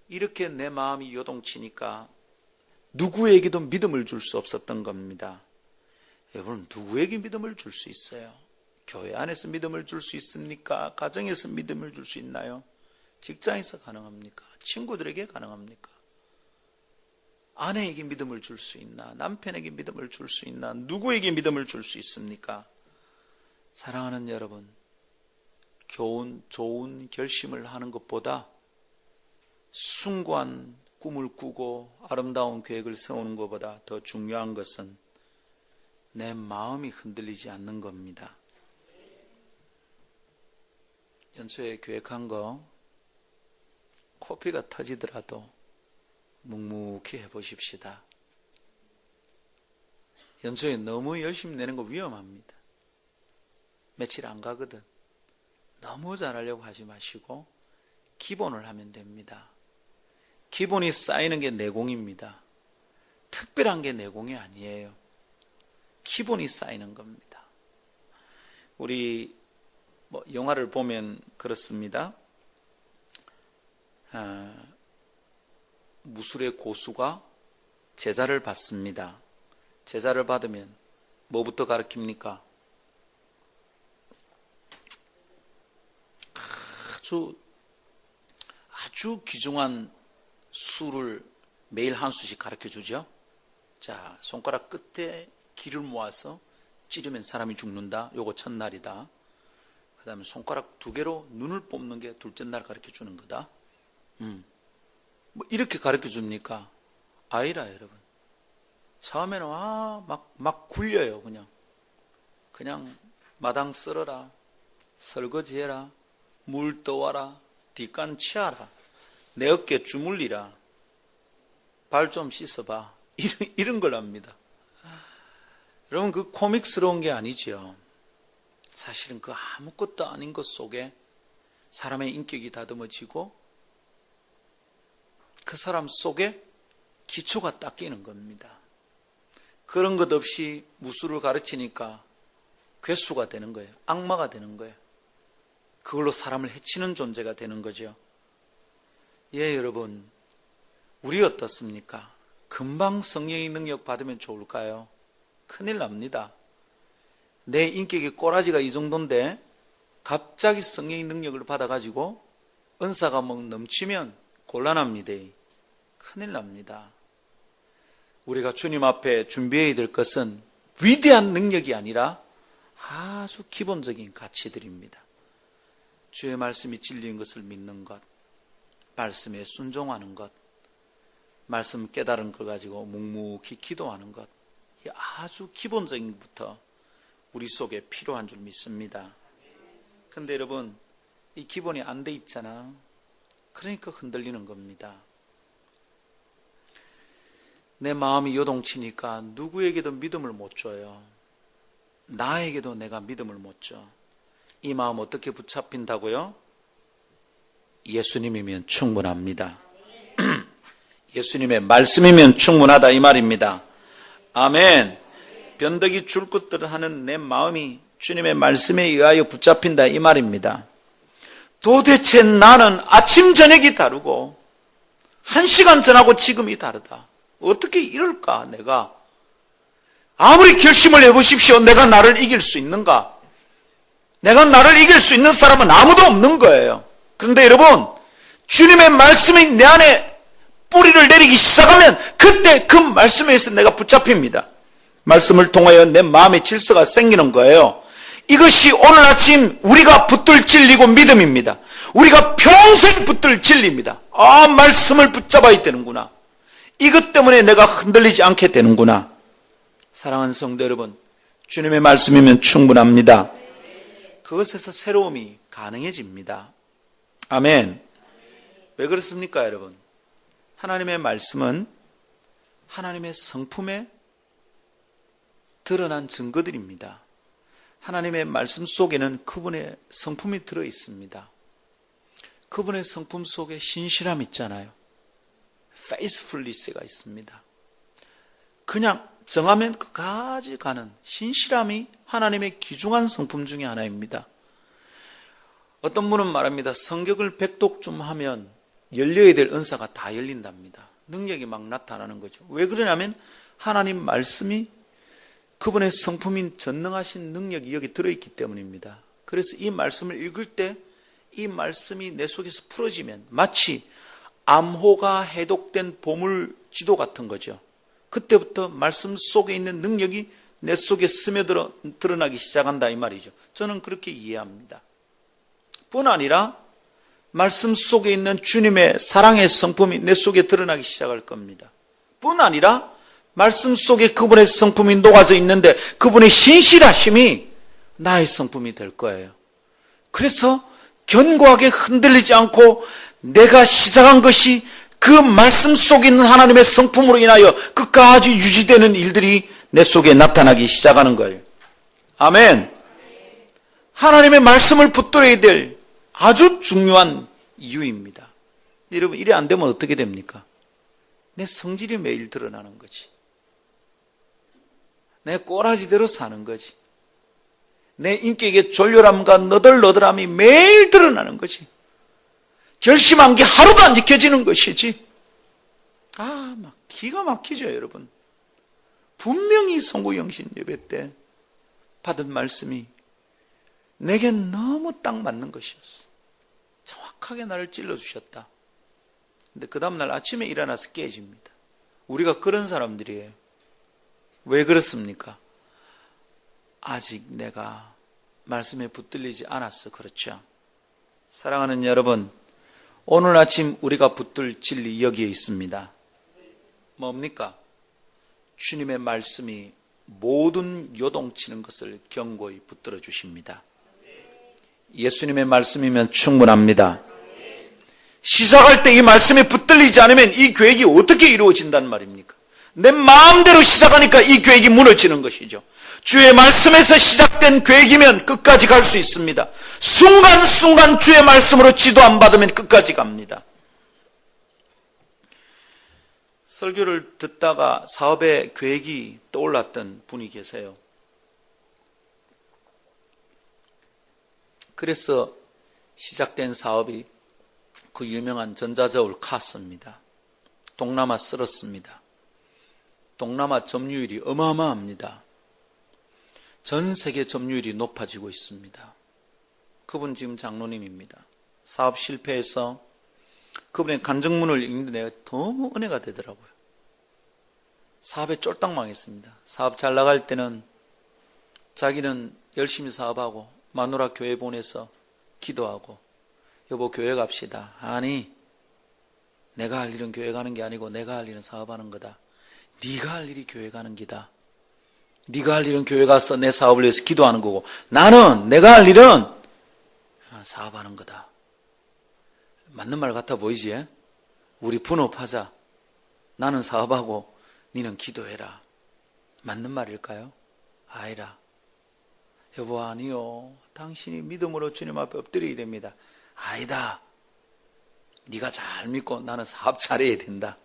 이렇게 내 마음이 요동치니까 누구에게도 믿음을 줄 수 없었던 겁니다. 여러분, 누구에게 믿음을 줄 수 있어요? 교회 안에서 믿음을 줄 수 있습니까? 가정에서 믿음을 줄 수 있나요? 직장에서 가능합니까? 친구들에게 가능합니까? 아내에게 믿음을 줄 수 있나? 남편에게 믿음을 줄 수 있나? 누구에게 믿음을 줄 수 있습니까? 사랑하는 여러분, 좋은 결심을 하는 것보다 숭고한 꿈을 꾸고 아름다운 계획을 세우는 것보다 더 중요한 것은 내 마음이 흔들리지 않는 겁니다. 연초에 계획한 거 코피가 터지더라도 묵묵히 해보십시다. 연초에 너무 열심히 내는 거 위험합니다. 며칠 안 가거든. 너무 잘하려고 하지 마시고 기본을 하면 됩니다. 기본이 쌓이는 게 내공입니다. 특별한 게 내공이 아니에요. 기본이 쌓이는 겁니다. 우리 영화를 보면 그렇습니다. 무술의 고수가 제자를 받습니다. 제자를 받으면 뭐부터 가르칩니까? 아주 귀중한 수를 매일 한 수씩 가르쳐 주죠. 자, 손가락 끝에 기를 모아서 찌르면 사람이 죽는다. 요거 첫날이다. 그 다음에 손가락 2개로 눈을 뽑는 게 둘째 날 가르쳐 주는 거다. 뭐 이렇게 가르쳐 줍니까? 아니라 여러분. 처음에는 막 굴려요. 그냥 마당 쓸어라, 설거지해라, 물 떠와라, 뒷간 치아라, 내 어깨 주물리라, 발 좀 씻어봐, 이런 걸 합니다. 여러분, 그 코믹스러운 게 아니죠. 사실은 그 아무것도 아닌 것 속에 사람의 인격이 다듬어지고 그 사람 속에 기초가 닦이는 겁니다. 그런 것 없이 무술을 가르치니까 괴수가 되는 거예요. 악마가 되는 거예요. 그걸로 사람을 해치는 존재가 되는 거죠. 예, 여러분, 우리 어떻습니까? 금방 성령의 능력 받으면 좋을까요? 큰일 납니다. 내 인격의 꼬라지가 이 정도인데 갑자기 성령의 능력을 받아가지고 은사가 막 넘치면 곤란합니다. 큰일 납니다. 우리가 주님 앞에 준비해야 될 것은 위대한 능력이 아니라 아주 기본적인 가치들입니다. 주의 말씀이 진리인 것을 믿는 것, 말씀에 순종하는 것, 말씀 깨달은 걸 가지고 묵묵히 기도하는 것, 이 아주 기본적인 것부터 우리 속에 필요한 줄 믿습니다. 그런데 여러분, 이 기본이 안 돼 있잖아. 그러니까 흔들리는 겁니다. 내 마음이 요동치니까 누구에게도 믿음을 못 줘요. 나에게도 내가 믿음을 못 줘. 이 마음 어떻게 붙잡힌다고요? 예수님이면 충분합니다. 예수님의 말씀이면 충분하다 이 말입니다. 아멘. 변덕이 줄것들 하는 내 마음이 주님의 말씀에 의하여 붙잡힌다 이 말입니다. 도대체 나는 아침 저녁이 다르고 1시간 전하고 지금이 다르다. 어떻게 이럴까? 내가 아무리 결심을 해보십시오. 내가 나를 이길 수 있는가? 내가 나를 이길 수 있는 사람은 아무도 없는 거예요. 그런데 여러분, 주님의 말씀이 내 안에 뿌리를 내리기 시작하면 그때 그 말씀에 의해서 내가 붙잡힙니다. 말씀을 통하여 내 마음의 질서가 생기는 거예요. 이것이 오늘 아침 우리가 붙들 진리고 믿음입니다. 우리가 평생 붙들 진리입니다. 말씀을 붙잡아야 되는구나. 이것 때문에 내가 흔들리지 않게 되는구나. 사랑하는 성도 여러분, 주님의 말씀이면 충분합니다. 그것에서 새로움이 가능해집니다. 아멘. 왜 그렇습니까, 여러분? 하나님의 말씀은 하나님의 성품에 드러난 증거들입니다. 하나님의 말씀 속에는 그분의 성품이 들어 있습니다. 그분의 성품 속에 신실함이 있잖아요. faithfulness가 있습니다. 그냥 정하면 끝까지 가는 신실함이 하나님의 귀중한 성품 중에 하나입니다. 어떤 분은 말합니다. 성경을 100독 하면 열려야 될 은사가 다 열린답니다. 능력이 막 나타나는 거죠. 왜 그러냐면 하나님 말씀이 그분의 성품인 전능하신 능력이 여기 들어있기 때문입니다. 그래서 이 말씀을 읽을 때 이 말씀이 내 속에서 풀어지면 마치 암호가 해독된 보물 지도 같은 거죠. 그때부터 말씀 속에 있는 능력이 내 속에 스며들어 드러나기 시작한다 이 말이죠. 저는 그렇게 이해합니다. 뿐 아니라 말씀 속에 있는 주님의 사랑의 성품이 내 속에 드러나기 시작할 겁니다. 뿐 아니라 말씀 속에 그분의 성품이 녹아져 있는데 그분의 신실하심이 나의 성품이 될 거예요. 그래서 견고하게 흔들리지 않고 내가 시작한 것이 그 말씀 속에 있는 하나님의 성품으로 인하여 끝까지 유지되는 일들이 내 속에 나타나기 시작하는 거예요. 아멘. 하나님의 말씀을 붙들어야 될 아주 중요한 이유입니다. 여러분, 이래 안 되면 어떻게 됩니까? 내 성질이 매일 드러나는 거지. 내 꼬라지대로 사는 거지. 내 인격의 졸렬함과 너덜너덜함이 매일 드러나는 거지. 결심한 게 하루도 안 지켜지는 것이지. 막 기가 막히죠, 여러분. 분명히 송구영신 예배 때 받은 말씀이 내게 너무 딱 맞는 것이었어. 정확하게 나를 찔러주셨다. 근데 그 다음날 아침에 일어나서 깨집니다. 우리가 그런 사람들이에요. 왜 그렇습니까? 아직 내가 말씀에 붙들리지 않았어. 그렇죠? 사랑하는 여러분, 오늘 아침 우리가 붙들 진리 여기에 있습니다. 뭡니까? 주님의 말씀이 모든 요동치는 것을 견고히 붙들어 주십니다. 예수님의 말씀이면 충분합니다. 시작할 때 이 말씀에 붙들리지 않으면 이 계획이 어떻게 이루어진단 말입니까? 내 마음대로 시작하니까 이 계획이 무너지는 것이죠. 주의 말씀에서 시작된 계획이면 끝까지 갈 수 있습니다. 순간순간 주의 말씀으로 지도 안 받으면 끝까지 갑니다. 설교를 듣다가 사업의 계획이 떠올랐던 분이 계세요. 그래서 시작된 사업이 그 유명한 전자저울 카스입니다. 동남아 쓸었습니다. 동남아 점유율이 어마어마합니다. 전 세계 점유율이 높아지고 있습니다. 그분 지금 장로님입니다. 사업 실패해서 그분의 간증문을 읽는데 내가 너무 은혜가 되더라고요. 사업에 쫄딱 망했습니다. 사업 잘 나갈 때는 자기는 열심히 사업하고 마누라 교회 보내서 기도하고 여보 교회 갑시다. 아니 내가 할 일은 교회 가는 게 아니고 내가 할 일은 사업하는 거다. 네가 할 일이 교회 가는 기다. 네가 할 일은 교회 가서 내 사업을 위해서 기도하는 거고 나는 내가 할 일은 사업하는 거다. 맞는 말 같아 보이지? 우리 분업하자. 나는 사업하고 너는 기도해라. 맞는 말일까요? 아니라 여보 아니요. 당신이 믿음으로 주님 앞에 엎드려야 됩니다. 아니다. 네가 잘 믿고 나는 사업 잘해야 된다.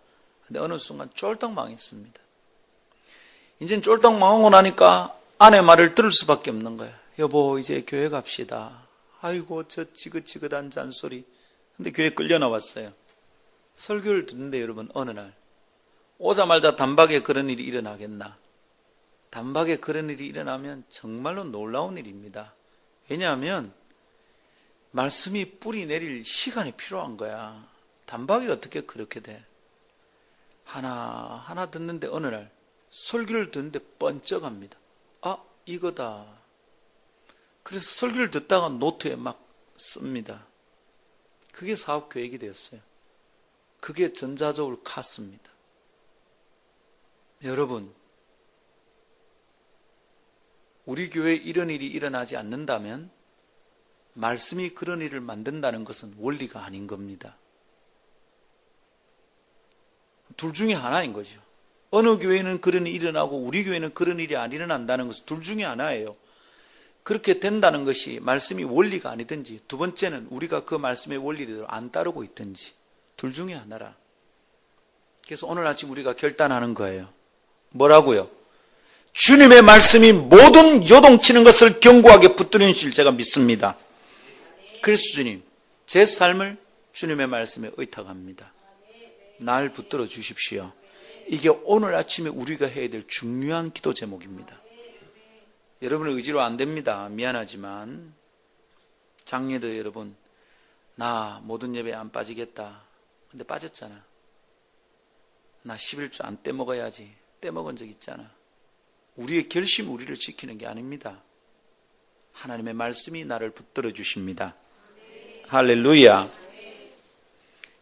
근데 어느 순간 쫄딱 망했습니다. 이젠 쫄딱 망하고 나니까 아내 말을 들을 수밖에 없는 거야. 여보 이제 교회 갑시다. 아이고 저 지긋지긋한 잔소리. 근데 교회 끌려 나왔어요. 설교를 듣는데 여러분 어느 날 오자마자 단박에 그런 일이 일어나겠나? 단박에 그런 일이 일어나면 정말로 놀라운 일입니다. 왜냐하면 말씀이 뿌리 내릴 시간이 필요한 거야. 단박에 어떻게 그렇게 돼? 하나 듣는데 어느 날 설교를 듣는데 번쩍합니다. 아 이거다. 그래서 설교를 듣다가 노트에 막 씁니다. 그게 사업 계획이 되었어요. 그게 전자저울 카스입니다. 여러분 우리 교회에 이런 일이 일어나지 않는다면 말씀이 그런 일을 만든다는 것은 원리가 아닌 겁니다. 둘 중에 하나인 거죠. 어느 교회는 그런 일이 일어나고 우리 교회는 그런 일이 안 일어난다는 것은 둘 중에 하나예요. 그렇게 된다는 것이 말씀이 원리가 아니든지 두 번째는 우리가 그 말씀의 원리대로 안 따르고 있든지 둘 중에 하나라. 그래서 오늘 아침 우리가 결단하는 거예요. 뭐라고요? 주님의 말씀이 모든 요동치는 것을 견고하게 붙들는 줄 제가 믿습니다. 그래서 주님, 제 삶을 주님의 말씀에 의탁합니다. 날 붙들어 주십시오. 이게 오늘 아침에 우리가 해야 될 중요한 기도 제목입니다. 여러분의 의지로 안 됩니다. 미안하지만 장례도 여러분 나 모든 예배 안 빠지겠다. 근데 빠졌잖아. 나 11조 안 떼먹어야지. 떼먹은 적 있잖아. 우리의 결심 우리를 지키는 게 아닙니다. 하나님의 말씀이 나를 붙들어 주십니다. 할렐루야.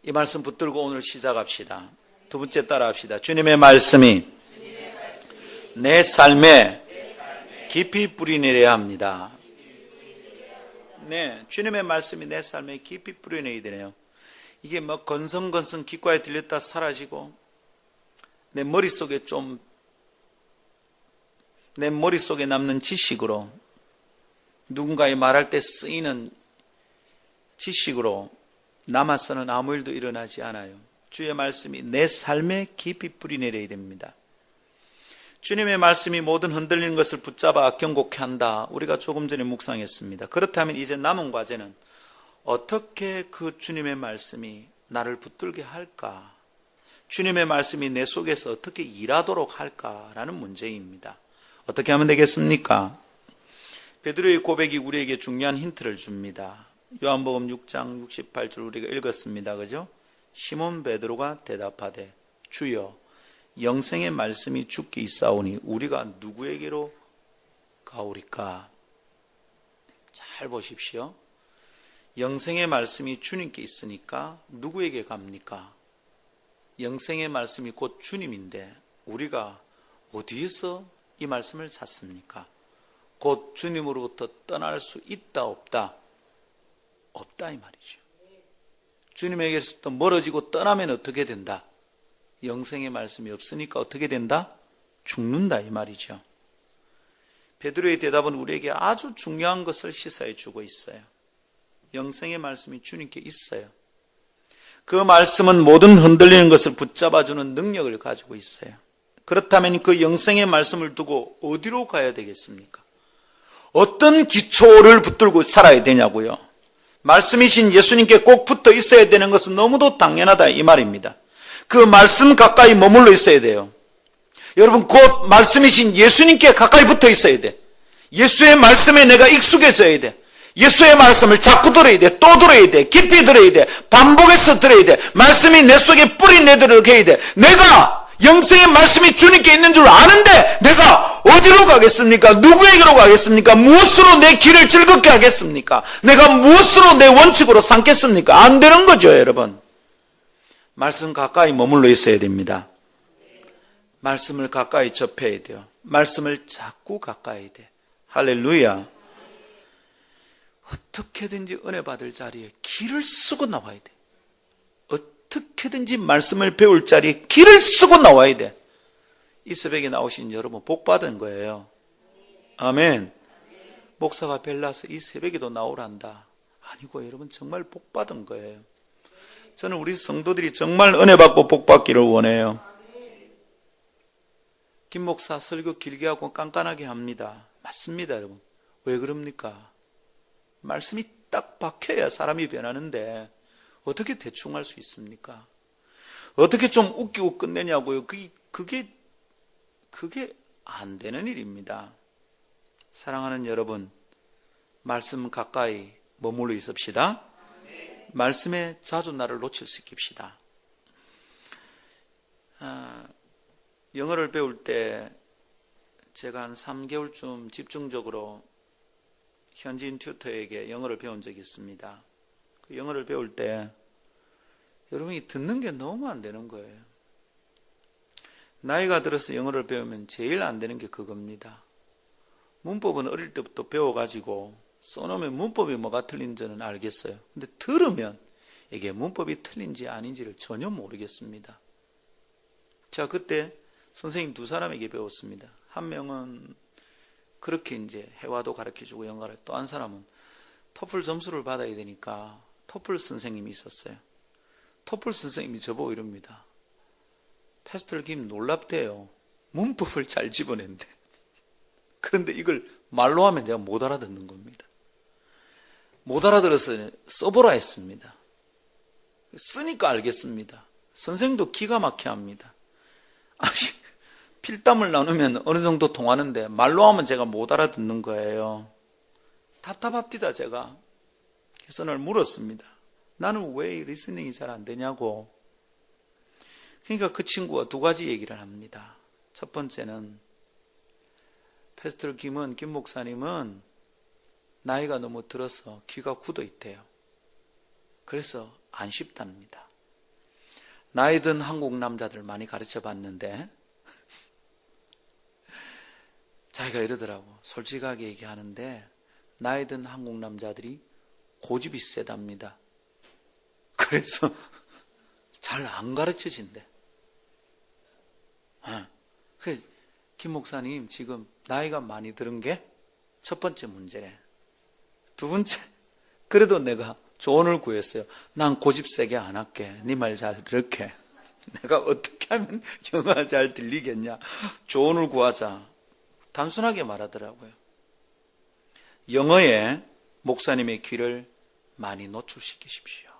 이 말씀 붙들고 오늘 시작합시다. 두 번째 따라 합시다. 주님의 말씀이 내 삶에 깊이 뿌리 내려야 합니다. 네, 주님의 말씀이 내 삶에 깊이 뿌리 내야 되네요. 이게 뭐 건성건성 귓가에 들렸다 사라지고 내 머릿속에 남는 지식으로 누군가의 말할 때 쓰이는 지식으로 남아서는 아무 일도 일어나지 않아요. 주의 말씀이 내 삶에 깊이 뿌리 내려야 됩니다. 주님의 말씀이 모든 흔들리는 것을 붙잡아 견고케 한다. 우리가 조금 전에 묵상했습니다. 그렇다면 이제 남은 과제는 어떻게 그 주님의 말씀이 나를 붙들게 할까? 주님의 말씀이 내 속에서 어떻게 일하도록 할까라는 문제입니다. 어떻게 하면 되겠습니까? 베드로의 고백이 우리에게 중요한 힌트를 줍니다. 요한복음 6장 68절 우리가 읽었습니다. 그죠? 시몬 베드로가 대답하되 주여 영생의 말씀이 주께 있사오니 우리가 누구에게로 가오리까? 잘 보십시오. 영생의 말씀이 주님께 있으니까 누구에게 갑니까? 영생의 말씀이 곧 주님인데 우리가 어디에서 이 말씀을 찾습니까? 곧 주님으로부터 떠날 수 있다 없다? 없다 이 말이죠. 주님에게서 멀어지고 떠나면 어떻게 된다? 영생의 말씀이 없으니까 어떻게 된다? 죽는다 이 말이죠. 베드로의 대답은 우리에게 아주 중요한 것을 시사해 주고 있어요. 영생의 말씀이 주님께 있어요. 그 말씀은 모든 흔들리는 것을 붙잡아주는 능력을 가지고 있어요. 그렇다면 그 영생의 말씀을 두고 어디로 가야 되겠습니까? 어떤 기초를 붙들고 살아야 되냐고요. 말씀이신 예수님께 꼭 붙어 있어야 되는 것은 너무도 당연하다 이 말입니다. 그 말씀 가까이 머물러 있어야 돼요. 여러분 곧 말씀이신 예수님께 가까이 붙어 있어야 돼. 예수의 말씀에 내가 익숙해져야 돼. 예수의 말씀을 자꾸 들어야 돼. 또 들어야 돼. 깊이 들어야 돼. 반복해서 들어야 돼. 말씀이 내 속에 뿌리 내도록 해야 돼. 내가 영생의 말씀이 주님께 있는 줄 아는데 내가 어디로 가겠습니까? 누구에게로 가겠습니까? 무엇으로 내 길을 즐겁게 하겠습니까? 내가 무엇으로 내 원칙으로 삼겠습니까? 안 되는 거죠, 여러분. 말씀 가까이 머물러 있어야 됩니다. 말씀을 가까이 접해야 돼요. 말씀을 자꾸 가까이 돼. 할렐루야. 어떻게든지 은혜 받을 자리에 길을 쓰고 나와야 돼. 어떻게든지 말씀을 배울 자리에 길을 쓰고 나와야 돼. 이 새벽에 나오신 여러분 복 받은 거예요. 아멘. 목사가 벨라서 이 새벽에도 나오란다. 아니고 여러분 정말 복 받은 거예요. 저는 우리 성도들이 정말 은혜 받고 복 받기를 원해요. 김 목사 설교 길게 하고 깐깐하게 합니다. 맞습니다, 여러분. 왜 그럽니까? 말씀이 딱 박혀야 사람이 변하는데 어떻게 대충 할 수 있습니까? 어떻게 좀 웃기고 끝내냐고요. 그게 안 되는 일입니다. 사랑하는 여러분, 말씀 가까이 머물러 있읍시다. 말씀에 자주 나를 노출시킵시다. 영어를 배울 때 제가 한 3개월쯤 집중적으로 현지인 튜터에게 영어를 배운 적이 있습니다. 그 영어를 배울 때 여러분이 듣는 게 너무 안 되는 거예요. 나이가 들어서 영어를 배우면 제일 안 되는 게 그겁니다. 문법은 어릴 때부터 배워가지고 써놓으면 문법이 뭐가 틀린지는 알겠어요. 근데 들으면 이게 문법이 틀린지 아닌지를 전혀 모르겠습니다. 제가 그때 선생님 2사람에게 배웠습니다. 한 명은 그렇게 이제 회화도 가르쳐주고 영어를, 또 한 사람은 토플 점수를 받아야 되니까 토플 선생님이 있었어요. 토플 선생님이 저보고 이럽니다. 패스터 김 놀랍대요. 문법을 잘 집어낸대. 그런데 이걸 말로 하면 내가 못 알아듣는 겁니다. 못 알아들어서 써보라 했습니다. 쓰니까 알겠습니다. 선생도 기가 막혀 합니다. 아니, 필담을 나누면 어느 정도 통하는데 말로 하면 제가 못 알아듣는 거예요. 답답합니다, 제가. 그래서 늘 물었습니다. 나는 왜 리스닝이 잘 안 되냐고. 그러니까 그 친구가 2가지 얘기를 합니다. 첫 번째는 패스터 김 목사님은 나이가 너무 들어서 귀가 굳어 있대요. 그래서 안 쉽답니다. 나이 든 한국 남자들 많이 가르쳐 봤는데 자기가 이러더라고. 솔직하게 얘기하는데 나이 든 한국 남자들이 고집이 세답니다. 그래서 잘 안 가르쳐진대. 김 목사님 지금 나이가 많이 들은 게 첫 번째 문제래. 2번째, 그래도 내가 조언을 구했어요. 난 고집 세게 안 할게. 네 말 잘 들을게. 내가 어떻게 하면 영어 잘 들리겠냐. 조언을 구하자. 단순하게 말하더라고요. 영어에 목사님의 귀를 많이 노출시키십시오.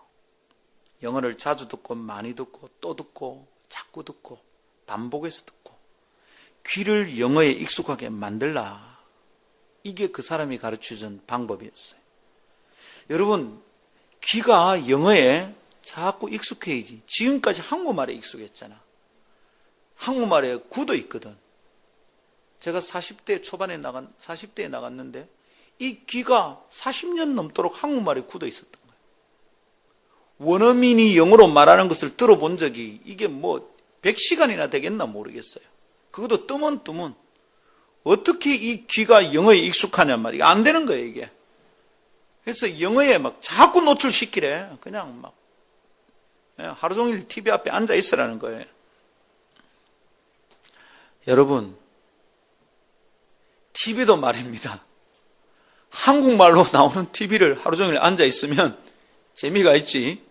영어를 자주 듣고 많이 듣고 또 듣고 자꾸 듣고 반복해서 듣고 귀를 영어에 익숙하게 만들라. 이게 그 사람이 가르쳐준 방법이었어요. 여러분, 귀가 영어에 자꾸 익숙해야지. 지금까지 한국말에 익숙했잖아. 한국말에 굳어 있거든. 제가 40대에 나갔는데 이 귀가 40년 넘도록 한국말에 굳어 있었던 거예요. 원어민이 영어로 말하는 것을 들어본 적이 이게 뭐 100시간이나 되겠나 모르겠어요. 그것도 뜨문뜨문. 어떻게 이 귀가 영어에 익숙하냔 말이야. 안 되는 거예요, 이게. 그래서 영어에 막 자꾸 노출시키래. 그냥 막 하루 종일 TV 앞에 앉아 있으라는 거예요. 여러분, TV도 말입니다. 한국말로 나오는 TV를 하루 종일 앉아 있으면 재미가 있지.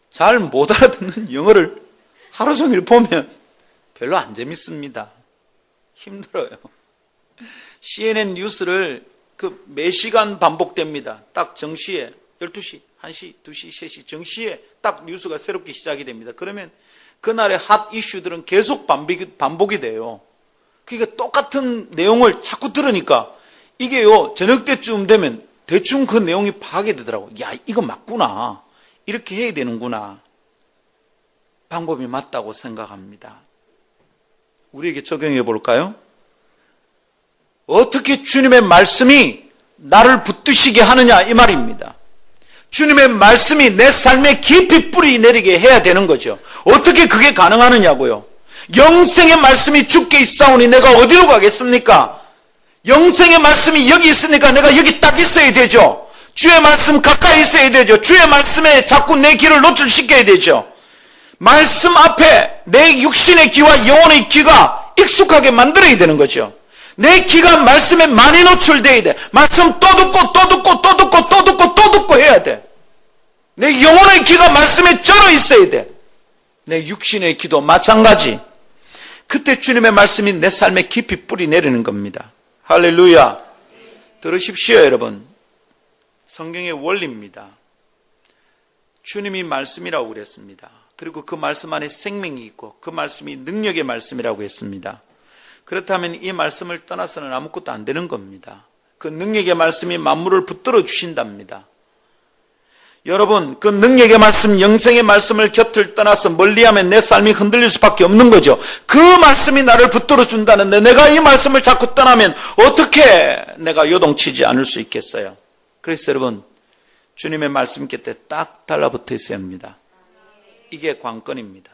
잘 못 알아듣는 영어를 하루 종일 보면 별로 안 재밌습니다. 힘들어요. CNN 뉴스를 매 시간 반복됩니다. 딱 정시에 12시, 1시, 2시, 3시 정시에 딱 뉴스가 새롭게 시작이 됩니다. 그러면 그날의 핫 이슈들은 계속 반복이 돼요. 그러니까 똑같은 내용을 자꾸 들으니까 이게요, 저녁 때쯤 되면 대충 그 내용이 파악이 되더라고. 야, 이거 맞구나. 이렇게 해야 되는구나. 방법이 맞다고 생각합니다. 우리에게 적용해 볼까요? 어떻게 주님의 말씀이 나를 붙드시게 하느냐 이 말입니다. 주님의 말씀이 내 삶에 깊이 뿌리 내리게 해야 되는 거죠. 어떻게 그게 가능하느냐고요. 영생의 말씀이 주께 있사오니 내가 어디로 가겠습니까? 영생의 말씀이 여기 있으니까 내가 여기 딱 있어야 되죠. 주의 말씀 가까이 있어야 되죠. 주의 말씀에 자꾸 내 귀를 노출시켜야 되죠. 말씀 앞에 내 육신의 귀와 영혼의 귀가 익숙하게 만들어야 되는 거죠. 내 귀가 말씀에 많이 노출돼야 돼. 말씀 또 듣고 또 듣고 또 듣고 또 듣고 또 듣고 해야 돼. 내 영혼의 귀가 말씀에 쩔어 있어야 돼. 내 육신의 귀도 마찬가지. 그때 주님의 말씀이 내 삶에 깊이 뿌리 내리는 겁니다. 할렐루야. 들으십시오, 여러분. 성경의 원리입니다. 주님이 말씀이라고 그랬습니다. 그리고 그 말씀 안에 생명이 있고 그 말씀이 능력의 말씀이라고 했습니다. 그렇다면 이 말씀을 떠나서는 아무것도 안 되는 겁니다. 그 능력의 말씀이 만물을 붙들어 주신답니다. 여러분, 그 능력의 말씀, 영생의 말씀을 곁을 떠나서 멀리하면 내 삶이 흔들릴 수밖에 없는 거죠. 그 말씀이 나를 붙들어 준다는데 내가 이 말씀을 자꾸 떠나면 어떻게 내가 요동치지 않을 수 있겠어요? 그래서 여러분, 주님의 말씀 곁에 딱 달라붙어 있어야 합니다. 이게 관건입니다.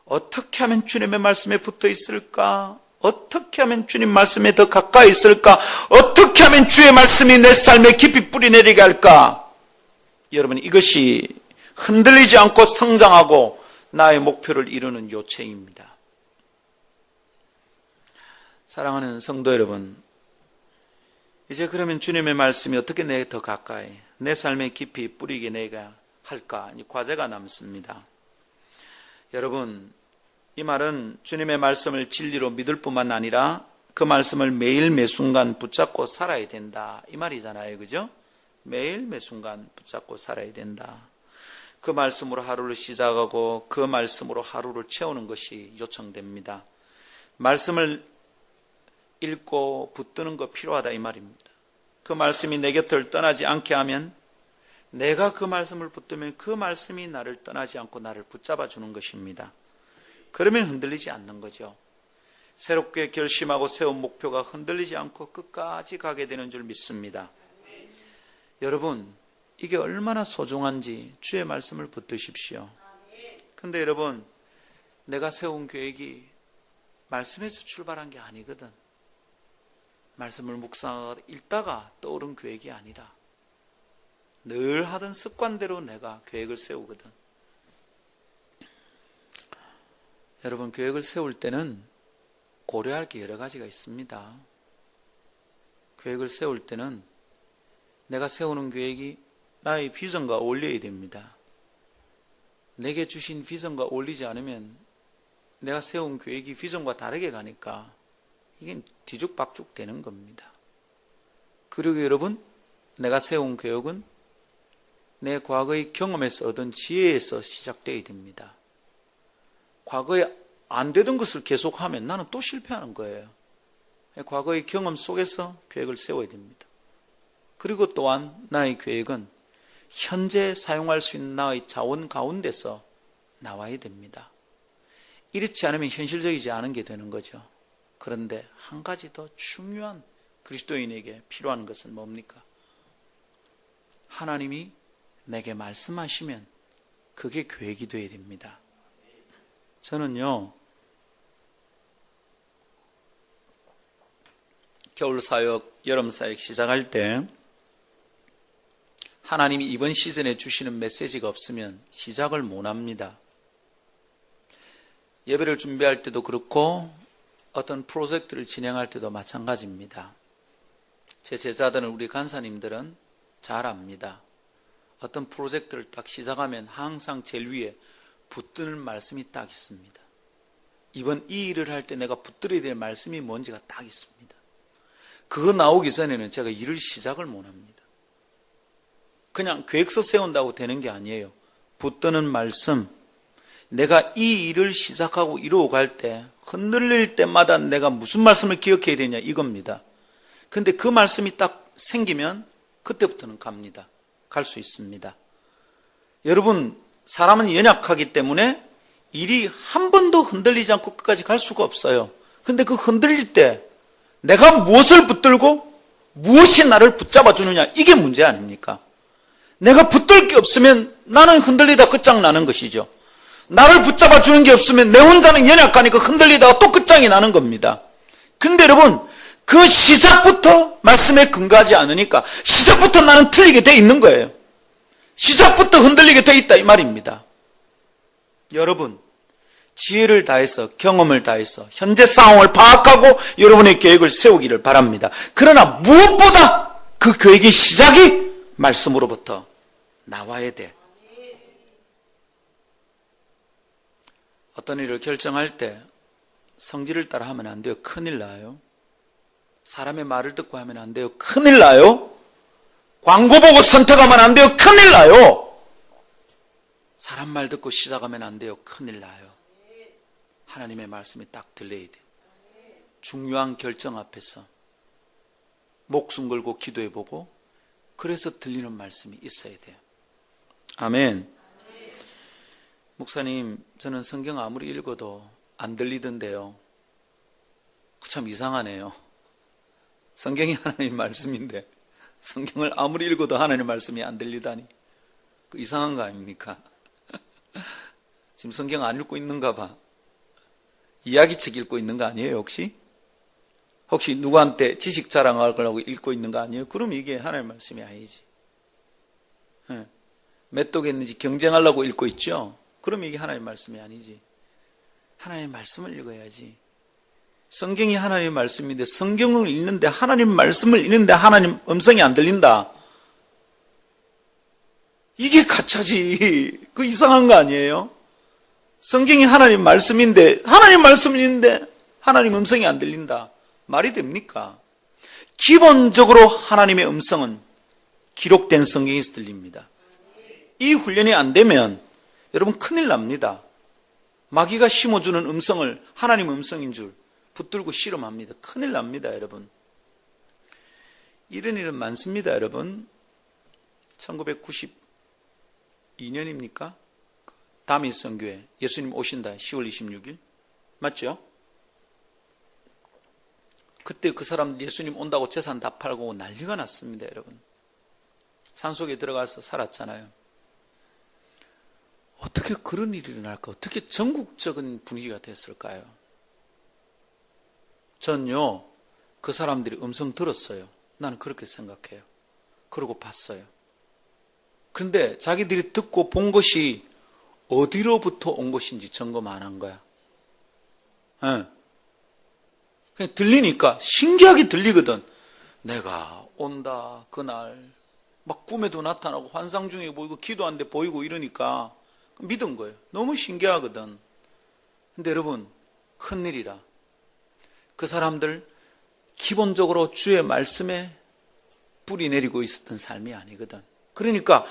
어떻게 하면 주님의 말씀에 붙어 있을까? 어떻게 하면 주님 말씀에 더 가까이 있을까? 어떻게 하면 주의 말씀이 내 삶에 깊이 뿌리 내리게 할까? 여러분, 이것이 흔들리지 않고 성장하고 나의 목표를 이루는 요체입니다. 사랑하는 성도 여러분, 이제 그러면 주님의 말씀이 어떻게 내게 더 가까이, 내 삶에 깊이 뿌리게 내가 할까? 이 과제가 남습니다. 여러분, 이 말은 주님의 말씀을 진리로 믿을 뿐만 아니라 그 말씀을 매일 매순간 붙잡고 살아야 된다, 이 말이잖아요. 그죠? 매일 매순간 붙잡고 살아야 된다. 그 말씀으로 하루를 시작하고 그 말씀으로 하루를 채우는 것이 요청됩니다. 말씀을 읽고 붙드는 거 필요하다, 이 말입니다. 그 말씀이 내 곁을 떠나지 않게 하면, 내가 그 말씀을 붙들면 그 말씀이 나를 떠나지 않고 나를 붙잡아 주는 것입니다. 그러면 흔들리지 않는 거죠. 새롭게 결심하고 세운 목표가 흔들리지 않고 끝까지 가게 되는 줄 믿습니다. 여러분, 이게 얼마나 소중한지 주의 말씀을 붙드십시오. 근데 여러분, 내가 세운 계획이 말씀에서 출발한 게 아니거든. 말씀을 묵상하다가 읽다가 떠오른 계획이 아니라 늘 하던 습관대로 내가 계획을 세우거든. 여러분, 계획을 세울 때는 고려할 게 여러 가지가 있습니다. 계획을 세울 때는 내가 세우는 계획이 나의 비전과 어울려야 됩니다. 내게 주신 비전과 어울리지 않으면 내가 세운 계획이 비전과 다르게 가니까 이게 뒤죽박죽 되는 겁니다. 그리고 여러분, 내가 세운 계획은 내 과거의 경험에서 얻은 지혜에서 시작되어야 됩니다. 과거에 안 되던 것을 계속하면 나는 또 실패하는 거예요. 과거의 경험 속에서 계획을 세워야 됩니다. 그리고 또한 나의 계획은 현재 사용할 수 있는 나의 자원 가운데서 나와야 됩니다. 이렇지 않으면 현실적이지 않은 게 되는 거죠. 그런데 한 가지 더 중요한 그리스도인에게 필요한 것은 뭡니까? 하나님이 내게 말씀하시면 그게 계획이 되어야 됩니다. 저는요, 겨울 사역, 여름 사역 시작할 때 하나님이 이번 시즌에 주시는 메시지가 없으면 시작을 못 합니다. 예배를 준비할 때도 그렇고 어떤 프로젝트를 진행할 때도 마찬가지입니다. 제 제자들은, 우리 간사님들은 잘 압니다. 어떤 프로젝트를 딱 시작하면 항상 제일 위에 붙드는 말씀이 딱 있습니다. 이번 이 일을 할 때 내가 붙들어야 될 말씀이 뭔지가 딱 있습니다. 그거 나오기 전에는 제가 일을 시작을 못 합니다. 그냥 계획서 세운다고 되는 게 아니에요. 붙드는 말씀, 내가 이 일을 시작하고 이루어갈 때 흔들릴 때마다 내가 무슨 말씀을 기억해야 되냐, 이겁니다. 근데 그 말씀이 딱 생기면 그때부터는 갑니다. 갈 수 있습니다. 여러분, 사람은 연약하기 때문에 일이 한 번도 흔들리지 않고 끝까지 갈 수가 없어요. 근데 그 흔들릴 때 내가 무엇을 붙들고 무엇이 나를 붙잡아 주느냐, 이게 문제 아닙니까? 내가 붙들 게 없으면 나는 흔들리다 끝장나는 것이죠. 나를 붙잡아 주는 게 없으면 내 혼자는 연약하니까 흔들리다가 또 끝장이 나는 겁니다. 근데 여러분, 그 시작부터 말씀에 근거하지 않으니까 시작부터 나는 틀리게 돼 있는 거예요. 시작부터 흔들리게 돼 있다, 이 말입니다. 여러분, 지혜를 다해서, 경험을 다해서 현재 상황을 파악하고 여러분의 계획을 세우기를 바랍니다. 그러나 무엇보다 그 계획의 시작이 말씀으로부터 나와야 돼. 어떤 일을 결정할 때 성질을 따라 하면 안 돼요. 큰일 나요. 사람의 말을 듣고 하면 안 돼요. 큰일 나요. 광고 보고 선택하면 안 돼요. 큰일 나요. 사람 말 듣고 시작하면 안 돼요. 큰일 나요. 하나님의 말씀이 딱 들려야 돼요. 중요한 결정 앞에서 목숨 걸고 기도해보고, 그래서 들리는 말씀이 있어야 돼요. 아멘. 목사님, 저는 성경 아무리 읽어도 안 들리던데요. 참 이상하네요. 성경이 하나님 말씀인데 성경을 아무리 읽어도 하나님 말씀이 안 들리다니, 그 이상한 거 아닙니까? 지금 성경 안 읽고 있는가 봐. 이야기책 읽고 있는 거 아니에요, 혹시? 혹시 누구한테 지식 자랑하려고 읽고 있는 거 아니에요? 그럼 이게 하나님 말씀이 아니지. 몇 독했는지 경쟁하려고 읽고 있죠? 그럼 이게 하나님 말씀이 아니지. 하나님 말씀을 읽어야지. 성경이 하나님 말씀인데 성경을 읽는데, 하나님 말씀을 읽는데 하나님 음성이 안 들린다. 이게 가짜지. 그 이상한 거 아니에요? 성경이 하나님 말씀인데, 하나님 말씀을 읽는데 하나님 음성이 안 들린다. 말이 됩니까? 기본적으로 하나님의 음성은 기록된 성경에서 들립니다. 이 훈련이 안 되면 여러분 큰일 납니다. 마귀가 심어주는 음성을 하나님 음성인 줄 붙들고 실험합니다. 큰일 납니다, 여러분. 이런 일은 많습니다, 여러분. 1992년입니까? 다밋 선교회 예수님 오신다, 10월 26일 맞죠? 그때 그 사람 예수님 온다고 재산 다 팔고 난리가 났습니다, 여러분. 산속에 들어가서 살았잖아요. 어떻게 그런 일이 일어날까? 어떻게 전국적인 분위기가 됐을까요? 전요, 그 사람들이 음성 들었어요. 나는 그렇게 생각해요. 그러고 봤어요. 그런데 자기들이 듣고 본 것이 어디로부터 온 것인지 점검 안 한 거야. 네. 그냥 들리니까 신기하게 들리거든. 내가 온다 그날 막 꿈에도 나타나고 환상 중에 보이고 기도하는데 보이고 이러니까 믿은 거예요. 너무 신기하거든. 근데 여러분, 큰일이라. 그 사람들 기본적으로 주의 말씀에 뿌리 내리고 있었던 삶이 아니거든. 그러니까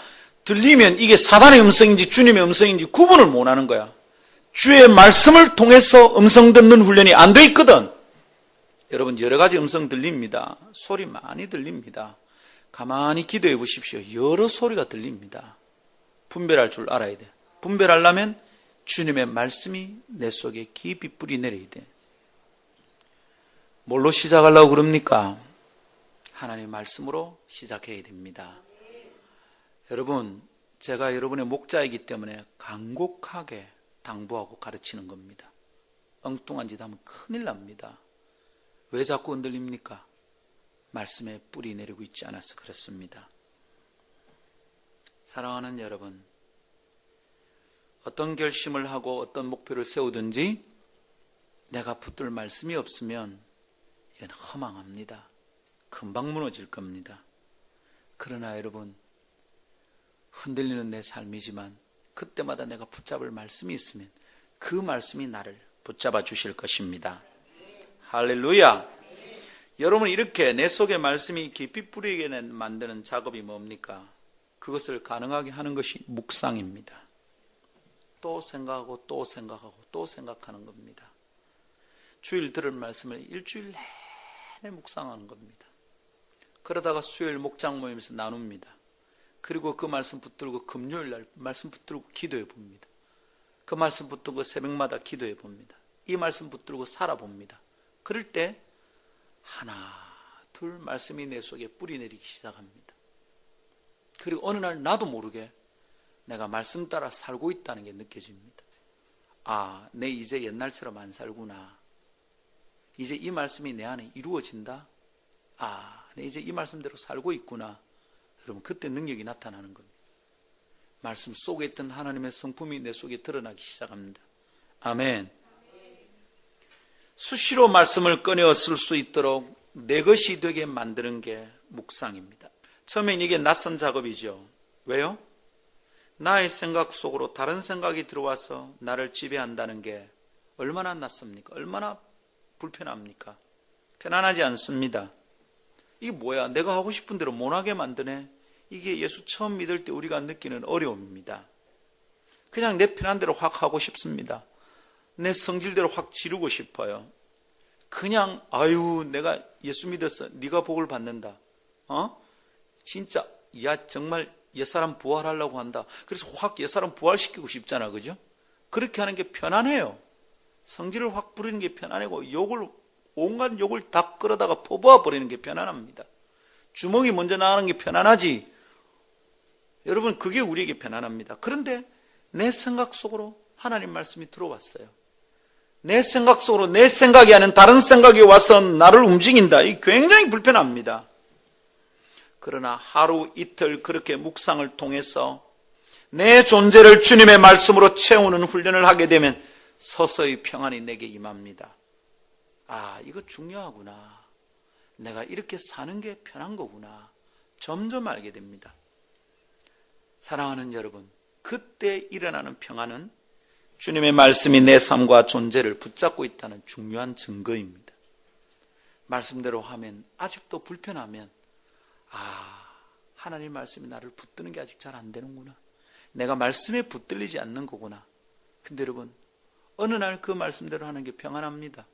들리면 이게 사단의 음성인지 주님의 음성인지 구분을 못하는 거야. 주의 말씀을 통해서 음성 듣는 훈련이 안 돼 있거든. 여러분, 여러 가지 음성 들립니다. 소리 많이 들립니다. 가만히 기도해 보십시오. 여러 소리가 들립니다. 분별할 줄 알아야 돼. 분별하려면 주님의 말씀이 내 속에 깊이 뿌리 내려야 돼. 뭘로 시작하려고 그럽니까? 하나님의 말씀으로 시작해야 됩니다. 여러분, 제가 여러분의 목자이기 때문에 간곡하게 당부하고 가르치는 겁니다. 엉뚱한 짓 하면 큰일 납니다. 왜 자꾸 흔들립니까? 말씀에 뿌리 내리고 있지 않아서 그렇습니다. 사랑하는 여러분, 어떤 결심을 하고 어떤 목표를 세우든지 내가 붙들 말씀이 없으면 이건 허망합니다. 금방 무너질 겁니다. 그러나 여러분, 흔들리는 내 삶이지만 그때마다 내가 붙잡을 말씀이 있으면 그 말씀이 나를 붙잡아 주실 것입니다. 할렐루야. 여러분, 이렇게 내 속에 말씀이 깊이 뿌리게 만드는 작업이 뭡니까? 그것을 가능하게 하는 것이 묵상입니다. 또 생각하고 또 생각하고 또 생각하는 겁니다. 주일 들은 말씀을 일주일 내내 묵상하는 겁니다. 그러다가 수요일 목장 모임에서 나눕니다. 그리고 그 말씀 붙들고 금요일 날 말씀 붙들고 기도해 봅니다. 그 말씀 붙들고 새벽마다 기도해 봅니다. 이 말씀 붙들고 살아봅니다. 그럴 때 하나 둘 말씀이 내 속에 뿌리 내리기 시작합니다. 그리고 어느 날 나도 모르게 내가 말씀 따라 살고 있다는 게 느껴집니다. 아, 내 이제 옛날처럼 안 살구나. 이제 이 말씀이 내 안에 이루어진다. 아, 내 이제 이 말씀대로 살고 있구나. 여러분, 그때 능력이 나타나는 겁니다. 말씀 속에 있던 하나님의 성품이 내 속에 드러나기 시작합니다. 아멘. 수시로 말씀을 꺼내어 쓸 수 있도록 내 것이 되게 만드는 게 묵상입니다. 처음엔 이게 낯선 작업이죠. 왜요? 나의 생각 속으로 다른 생각이 들어와서 나를 지배한다는 게 얼마나 낯섭니까? 얼마나 불편합니까? 편안하지 않습니다. 이게 뭐야? 내가 하고 싶은 대로 못하게 만드네. 이게 예수 처음 믿을 때 우리가 느끼는 어려움입니다. 그냥 내 편한 대로 확 하고 싶습니다. 내 성질대로 확 지르고 싶어요. 그냥 아유, 내가 예수 믿었어. 네가 복을 받는다. 진짜 야 정말 옛사람 부활하려고 한다. 그래서 확 옛사람 부활시키고 싶잖아. 그죠? 그렇게 하는 게 편안해요. 성질을 확 부리는 게 편안하고 온갖 욕을 다 끌어다가 퍼부어 버리는 게 편안합니다. 주먹이 먼저 나가는 게 편안하지. 여러분, 그게 우리에게 편안합니다. 그런데 내 생각 속으로 하나님 말씀이 들어왔어요. 내 생각 속으로 내 생각이 아닌 다른 생각이 와서 나를 움직인다. 이게 굉장히 불편합니다. 그러나 하루 이틀 그렇게 묵상을 통해서 내 존재를 주님의 말씀으로 채우는 훈련을 하게 되면 서서히 평안이 내게 임합니다. 아, 이거 중요하구나. 내가 이렇게 사는 게 편한 거구나. 점점 알게 됩니다. 사랑하는 여러분, 그때 일어나는 평안은 주님의 말씀이 내 삶과 존재를 붙잡고 있다는 중요한 증거입니다. 말씀대로 하면 아직도 불편하면 하나님 말씀이 나를 붙드는 게 아직 잘 안 되는구나. 내가 말씀에 붙들리지 않는 거구나. 근데 여러분, 어느 날 그 말씀대로 하는 게 평안합니다.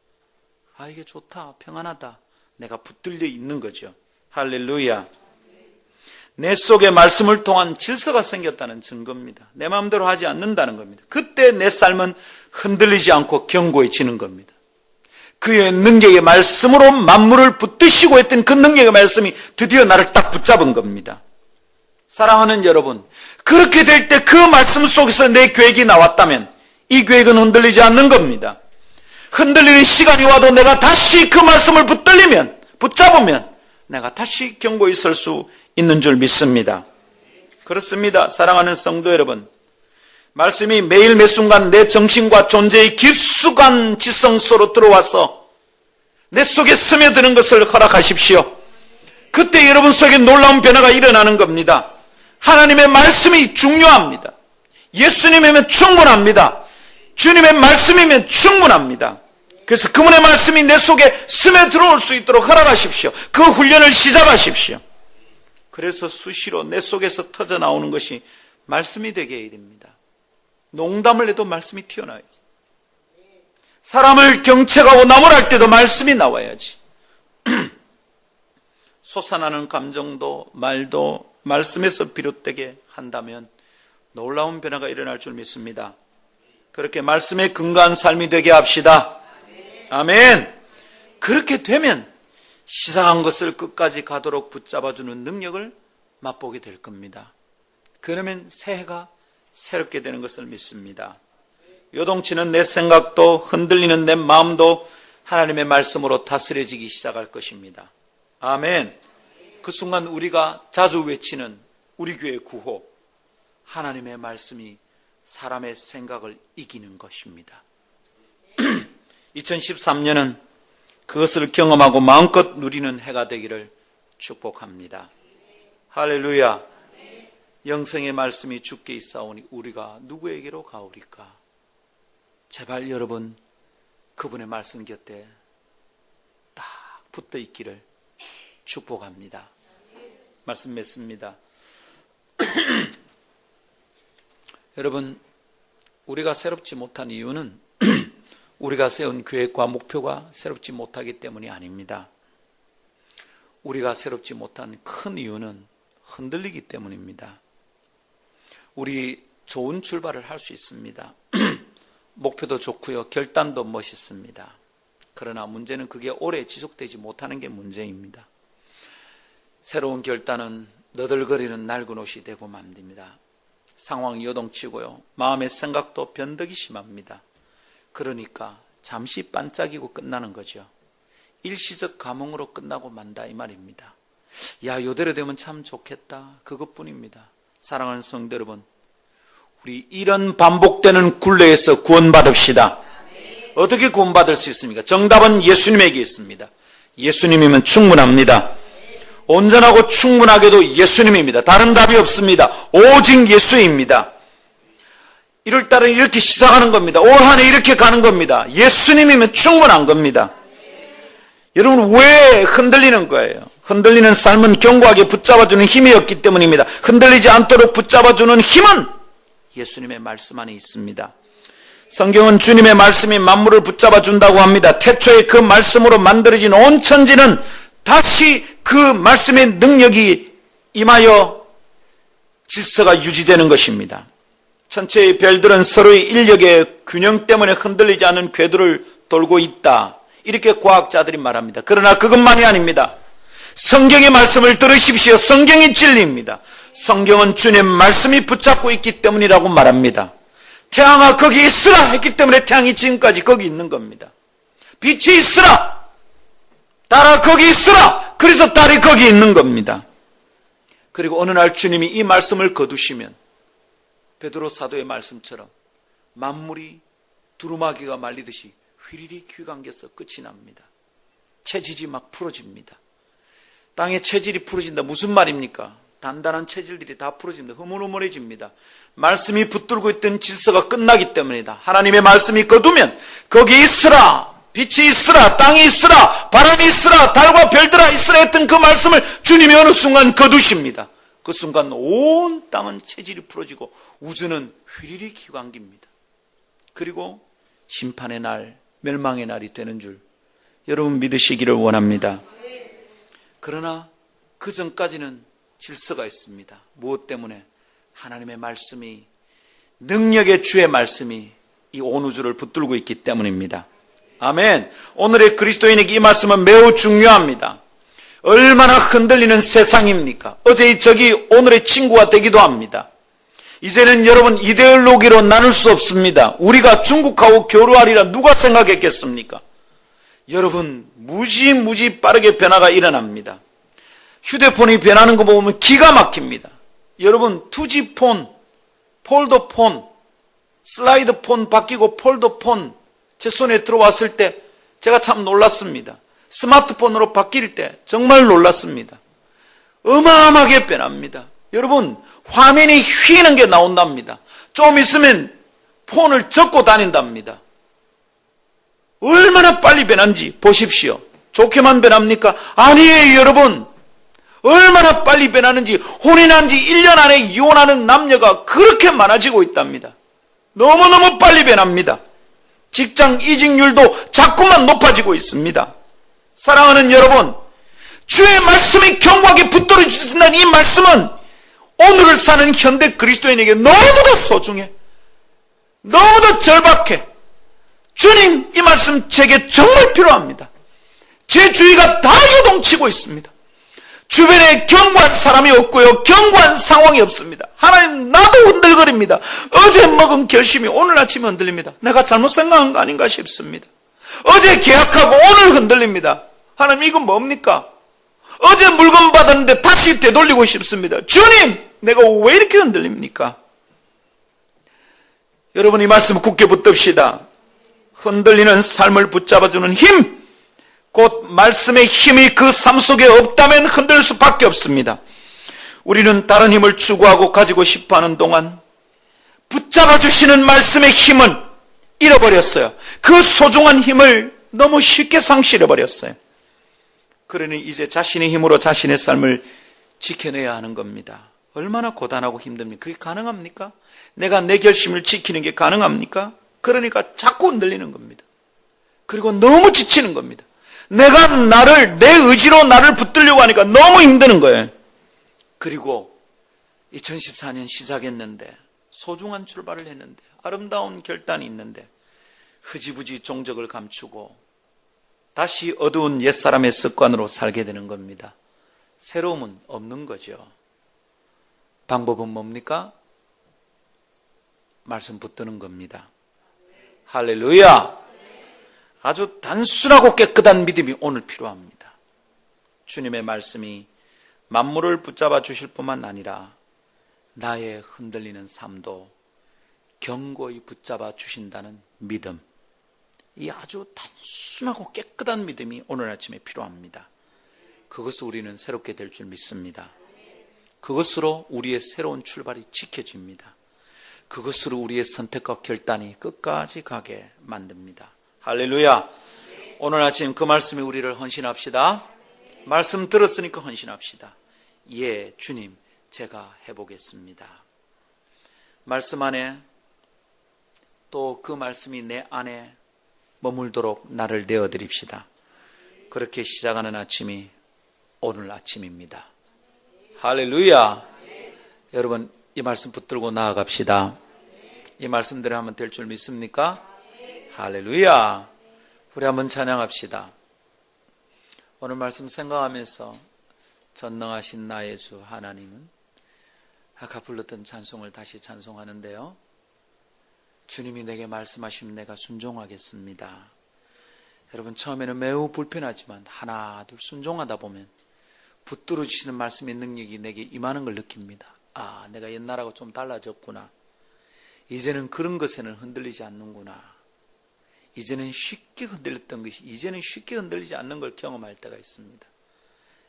이게 좋다, 평안하다. 내가 붙들려 있는 거죠. 할렐루야. 내 속에 말씀을 통한 질서가 생겼다는 증거입니다. 내 마음대로 하지 않는다는 겁니다. 그때 내 삶은 흔들리지 않고 견고해지는 겁니다. 그의 능력의 말씀으로 만물을 붙드시고 했던 그 능력의 말씀이 드디어 나를 딱 붙잡은 겁니다. 사랑하는 여러분, 그렇게 될 때 그 말씀 속에서 내 계획이 나왔다면 이 계획은 흔들리지 않는 겁니다. 흔들리는 시간이 와도 내가 다시 그 말씀을 붙잡으면 내가 다시 견고히 설 수 있는 줄 믿습니다. 그렇습니다. 사랑하는 성도 여러분, 말씀이 매일 매 순간 내 정신과 존재의 깊숙한 지성소로 들어와서 내 속에 스며드는 것을 허락하십시오. 그때 여러분 속에 놀라운 변화가 일어나는 겁니다. 하나님의 말씀이 중요합니다. 예수님이면 충분합니다. 주님의 말씀이면 충분합니다. 그래서 그분의 말씀이 내 속에 스며들어올 수 있도록 허락하십시오. 그 훈련을 시작하십시오. 그래서 수시로 내 속에서 터져나오는 것이 말씀이 되게 해야 됩니다. 농담을 해도 말씀이 튀어나와야지. 사람을 경책하고 나무랄 때도 말씀이 나와야지. 솟아나는 감정도 말도 말씀에서 비롯되게 한다면 놀라운 변화가 일어날 줄 믿습니다. 그렇게 말씀에 근거한 삶이 되게 합시다. 아멘. 그렇게 되면 시작한 것을 끝까지 가도록 붙잡아주는 능력을 맛보게 될 겁니다. 그러면 새해가 새롭게 되는 것을 믿습니다. 요동치는 내 생각도 흔들리는 내 마음도 하나님의 말씀으로 다스려지기 시작할 것입니다. 아멘. 그 순간 우리가 자주 외치는 우리 교회 구호, 하나님의 말씀이 사람의 생각을 이기는 것입니다. 2013년은 그것을 경험하고 마음껏 누리는 해가 되기를 축복합니다. 할렐루야. 영생의 말씀이 주께 있사오니 우리가 누구에게로 가오리까? 제발 여러분 그분의 말씀 곁에 딱 붙어 있기를 축복합니다. 말씀 맺습니다. 여러분, 우리가 새롭지 못한 이유는 우리가 세운 계획과 목표가 새롭지 못하기 때문이 아닙니다. 우리가 새롭지 못한 큰 이유는 흔들리기 때문입니다. 우리 좋은 출발을 할 수 있습니다. 목표도 좋고요, 결단도 멋있습니다. 그러나 문제는 그게 오래 지속되지 못하는 게 문제입니다. 새로운 결단은 너덜거리는 낡은 옷이 되고 맙니다. 상황이 요동치고요, 마음의 생각도 변덕이 심합니다. 그러니까 잠시 반짝이고 끝나는 거죠. 일시적 감흥으로 끝나고 만다 이 말입니다. 야, 요대로 되면 참 좋겠다, 그것뿐입니다. 사랑하는 성도 여러분, 우리 이런 반복되는 굴레에서 구원받읍시다. 어떻게 구원받을 수 있습니까? 정답은 예수님에게 있습니다. 예수님이면 충분합니다. 온전하고 충분하게도 예수님입니다. 다른 답이 없습니다. 오직 예수입니다. 1월달은 이렇게 시작하는 겁니다. 올 한 해 이렇게 가는 겁니다. 예수님이면 충분한 겁니다. 여러분, 왜 흔들리는 거예요? 흔들리는 삶은 견고하게 붙잡아주는 힘이 없기 때문입니다. 흔들리지 않도록 붙잡아주는 힘은 예수님의 말씀 안에 있습니다. 성경은 주님의 말씀이 만물을 붙잡아준다고 합니다. 태초에 그 말씀으로 만들어진 온 천지는 다시 그 말씀의 능력이 임하여 질서가 유지되는 것입니다. 천체의 별들은 서로의 인력의 균형 때문에 흔들리지 않는 궤도를 돌고 있다, 이렇게 과학자들이 말합니다. 그러나 그것만이 아닙니다. 성경의 말씀을 들으십시오. 성경이 진리입니다. 성경은 주님의 말씀이 붙잡고 있기 때문이라고 말합니다. 태양아 거기 있으라 했기 때문에 태양이 지금까지 거기 있는 겁니다. 빛이 있으라, 달아 거기 있으라, 그래서 달이 거기 있는 겁니다. 그리고 어느 날 주님이 이 말씀을 거두시면 베드로 사도의 말씀처럼 만물이 두루마기가 말리듯이 휘리릭 휘감겨서 끝이 납니다. 체질이 막 풀어집니다. 땅의 체질이 풀어진다, 무슨 말입니까? 단단한 체질들이 다 풀어집니다. 흐물흐물해집니다. 말씀이 붙들고 있던 질서가 끝나기 때문이다. 하나님의 말씀이 거두면 거기 있으라, 빛이 있으라, 땅이 있으라, 바람이 있으라, 달과 별들아 있으라 했던 그 말씀을 주님이 어느 순간 거두십니다. 그 순간 온 땅은 체질이 풀어지고 우주는 휘리릭 휘감깁니다. 그리고 심판의 날, 멸망의 날이 되는 줄 여러분 믿으시기를 원합니다. 그러나 그 전까지는 질서가 있습니다. 무엇 때문에? 하나님의 말씀이, 능력의 주의 말씀이 이 온 우주를 붙들고 있기 때문입니다. 아멘. 오늘의 그리스도인에게 이 말씀은 매우 중요합니다. 얼마나 흔들리는 세상입니까? 어제의 적이 오늘의 친구가 되기도 합니다. 이제는 여러분 이데올로기로 나눌 수 없습니다. 우리가 중국하고 교류하리라 누가 생각했겠습니까? 여러분, 무지 빠르게 변화가 일어납니다. 휴대폰이 변하는 거 보면 기가 막힙니다. 여러분, 2G 폰, 폴더폰, 슬라이드 폰 바뀌고 폴더폰 제 손에 들어왔을 때 제가 참 놀랐습니다. 스마트폰으로 바뀔 때 정말 놀랐습니다. 어마어마하게 변합니다. 여러분, 화면이 휘는 게 나온답니다. 좀 있으면 폰을 접고 다닌답니다. 얼마나 빨리 변한지 보십시오. 좋게만 변합니까? 아니에요, 여러분. 얼마나 빨리 변하는지, 혼인한 지 1년 안에 이혼하는 남녀가 그렇게 많아지고 있답니다. 너무너무 빨리 변합니다. 직장 이직률도 자꾸만 높아지고 있습니다. 사랑하는 여러분, 주의 말씀이 견고하게 붙들어 주신다는 이 말씀은 오늘을 사는 현대 그리스도인에게 너무도 소중해, 너무도 절박해. 주님, 이 말씀 제게 정말 필요합니다. 제 주위가 다 요동치고 있습니다. 주변에 견고한 사람이 없고요, 견고한 상황이 없습니다. 하나님, 나도 흔들거립니다. 어제 먹은 결심이 오늘 아침에 흔들립니다. 내가 잘못 생각한 거 아닌가 싶습니다. 어제 계약하고 오늘 흔들립니다. 하나님, 이건 뭡니까? 어제 물건 받았는데 다시 되돌리고 싶습니다. 주님, 내가 왜 이렇게 흔들립니까? 여러분, 이 말씀 굳게 붙듭시다. 흔들리는 삶을 붙잡아주는 힘, 곧 말씀의 힘이 그 삶 속에 없다면 흔들 수밖에 없습니다. 우리는 다른 힘을 추구하고 가지고 싶어하는 동안 붙잡아주시는 말씀의 힘은 잃어버렸어요. 그 소중한 힘을 너무 쉽게 상실해버렸어요. 그러니 이제 자신의 힘으로 자신의 삶을 지켜내야 하는 겁니다. 얼마나 고단하고 힘듭니까? 그게 가능합니까? 내가 내 결심을 지키는 게 가능합니까? 그러니까 자꾸 흔들리는 겁니다. 그리고 너무 지치는 겁니다. 내가 내 의지로 나를 붙들려고 하니까 너무 힘드는 거예요. 그리고 2014년 시작했는데, 소중한 출발을 했는데, 아름다운 결단이 있는데 흐지부지 종적을 감추고 다시 어두운 옛사람의 습관으로 살게 되는 겁니다. 새로움은 없는 거죠. 방법은 뭡니까? 말씀 붙드는 겁니다. 할렐루야! 아주 단순하고 깨끗한 믿음이 오늘 필요합니다. 주님의 말씀이 만물을 붙잡아 주실 뿐만 아니라 나의 흔들리는 삶도 견고히 붙잡아 주신다는 믿음, 이 아주 단순하고 깨끗한 믿음이 오늘 아침에 필요합니다. 그것을 우리는 새롭게 될 줄 믿습니다. 그것으로 우리의 새로운 출발이 지켜집니다. 그것으로 우리의 선택과 결단이 끝까지 가게 만듭니다. 할렐루야! 오늘 아침 그 말씀이 우리를 헌신합시다. 말씀 들었으니까 헌신합시다. 예, 주님, 제가 해보겠습니다. 말씀 안에, 또 그 말씀이 내 안에 머물도록 나를 내어드립시다. 그렇게 시작하는 아침이 오늘 아침입니다. 할렐루야! 여러분, 이 말씀 붙들고 나아갑시다. 이 말씀대로 하면 될 줄 믿습니까? 할렐루야! 우리 한번 찬양합시다. 오늘 말씀 생각하면서 전능하신 나의 주 하나님은, 아까 불렀던 찬송을 다시 찬송하는데요, 주님이 내게 말씀하시면 내가 순종하겠습니다. 여러분, 처음에는 매우 불편하지만 하나 둘 순종하다 보면 붙들어 주시는 말씀의 능력이 내게 임하는 걸 느낍니다. 아, 내가 옛날하고 좀 달라졌구나. 이제는 그런 것에는 흔들리지 않는구나. 이제는 쉽게 흔들렸던 것이 이제는 쉽게 흔들리지 않는 걸 경험할 때가 있습니다.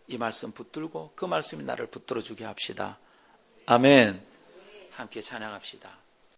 이 말씀 붙들고 그 말씀이 나를 붙들어 주게 합시다. 아멘. 함께 찬양합시다.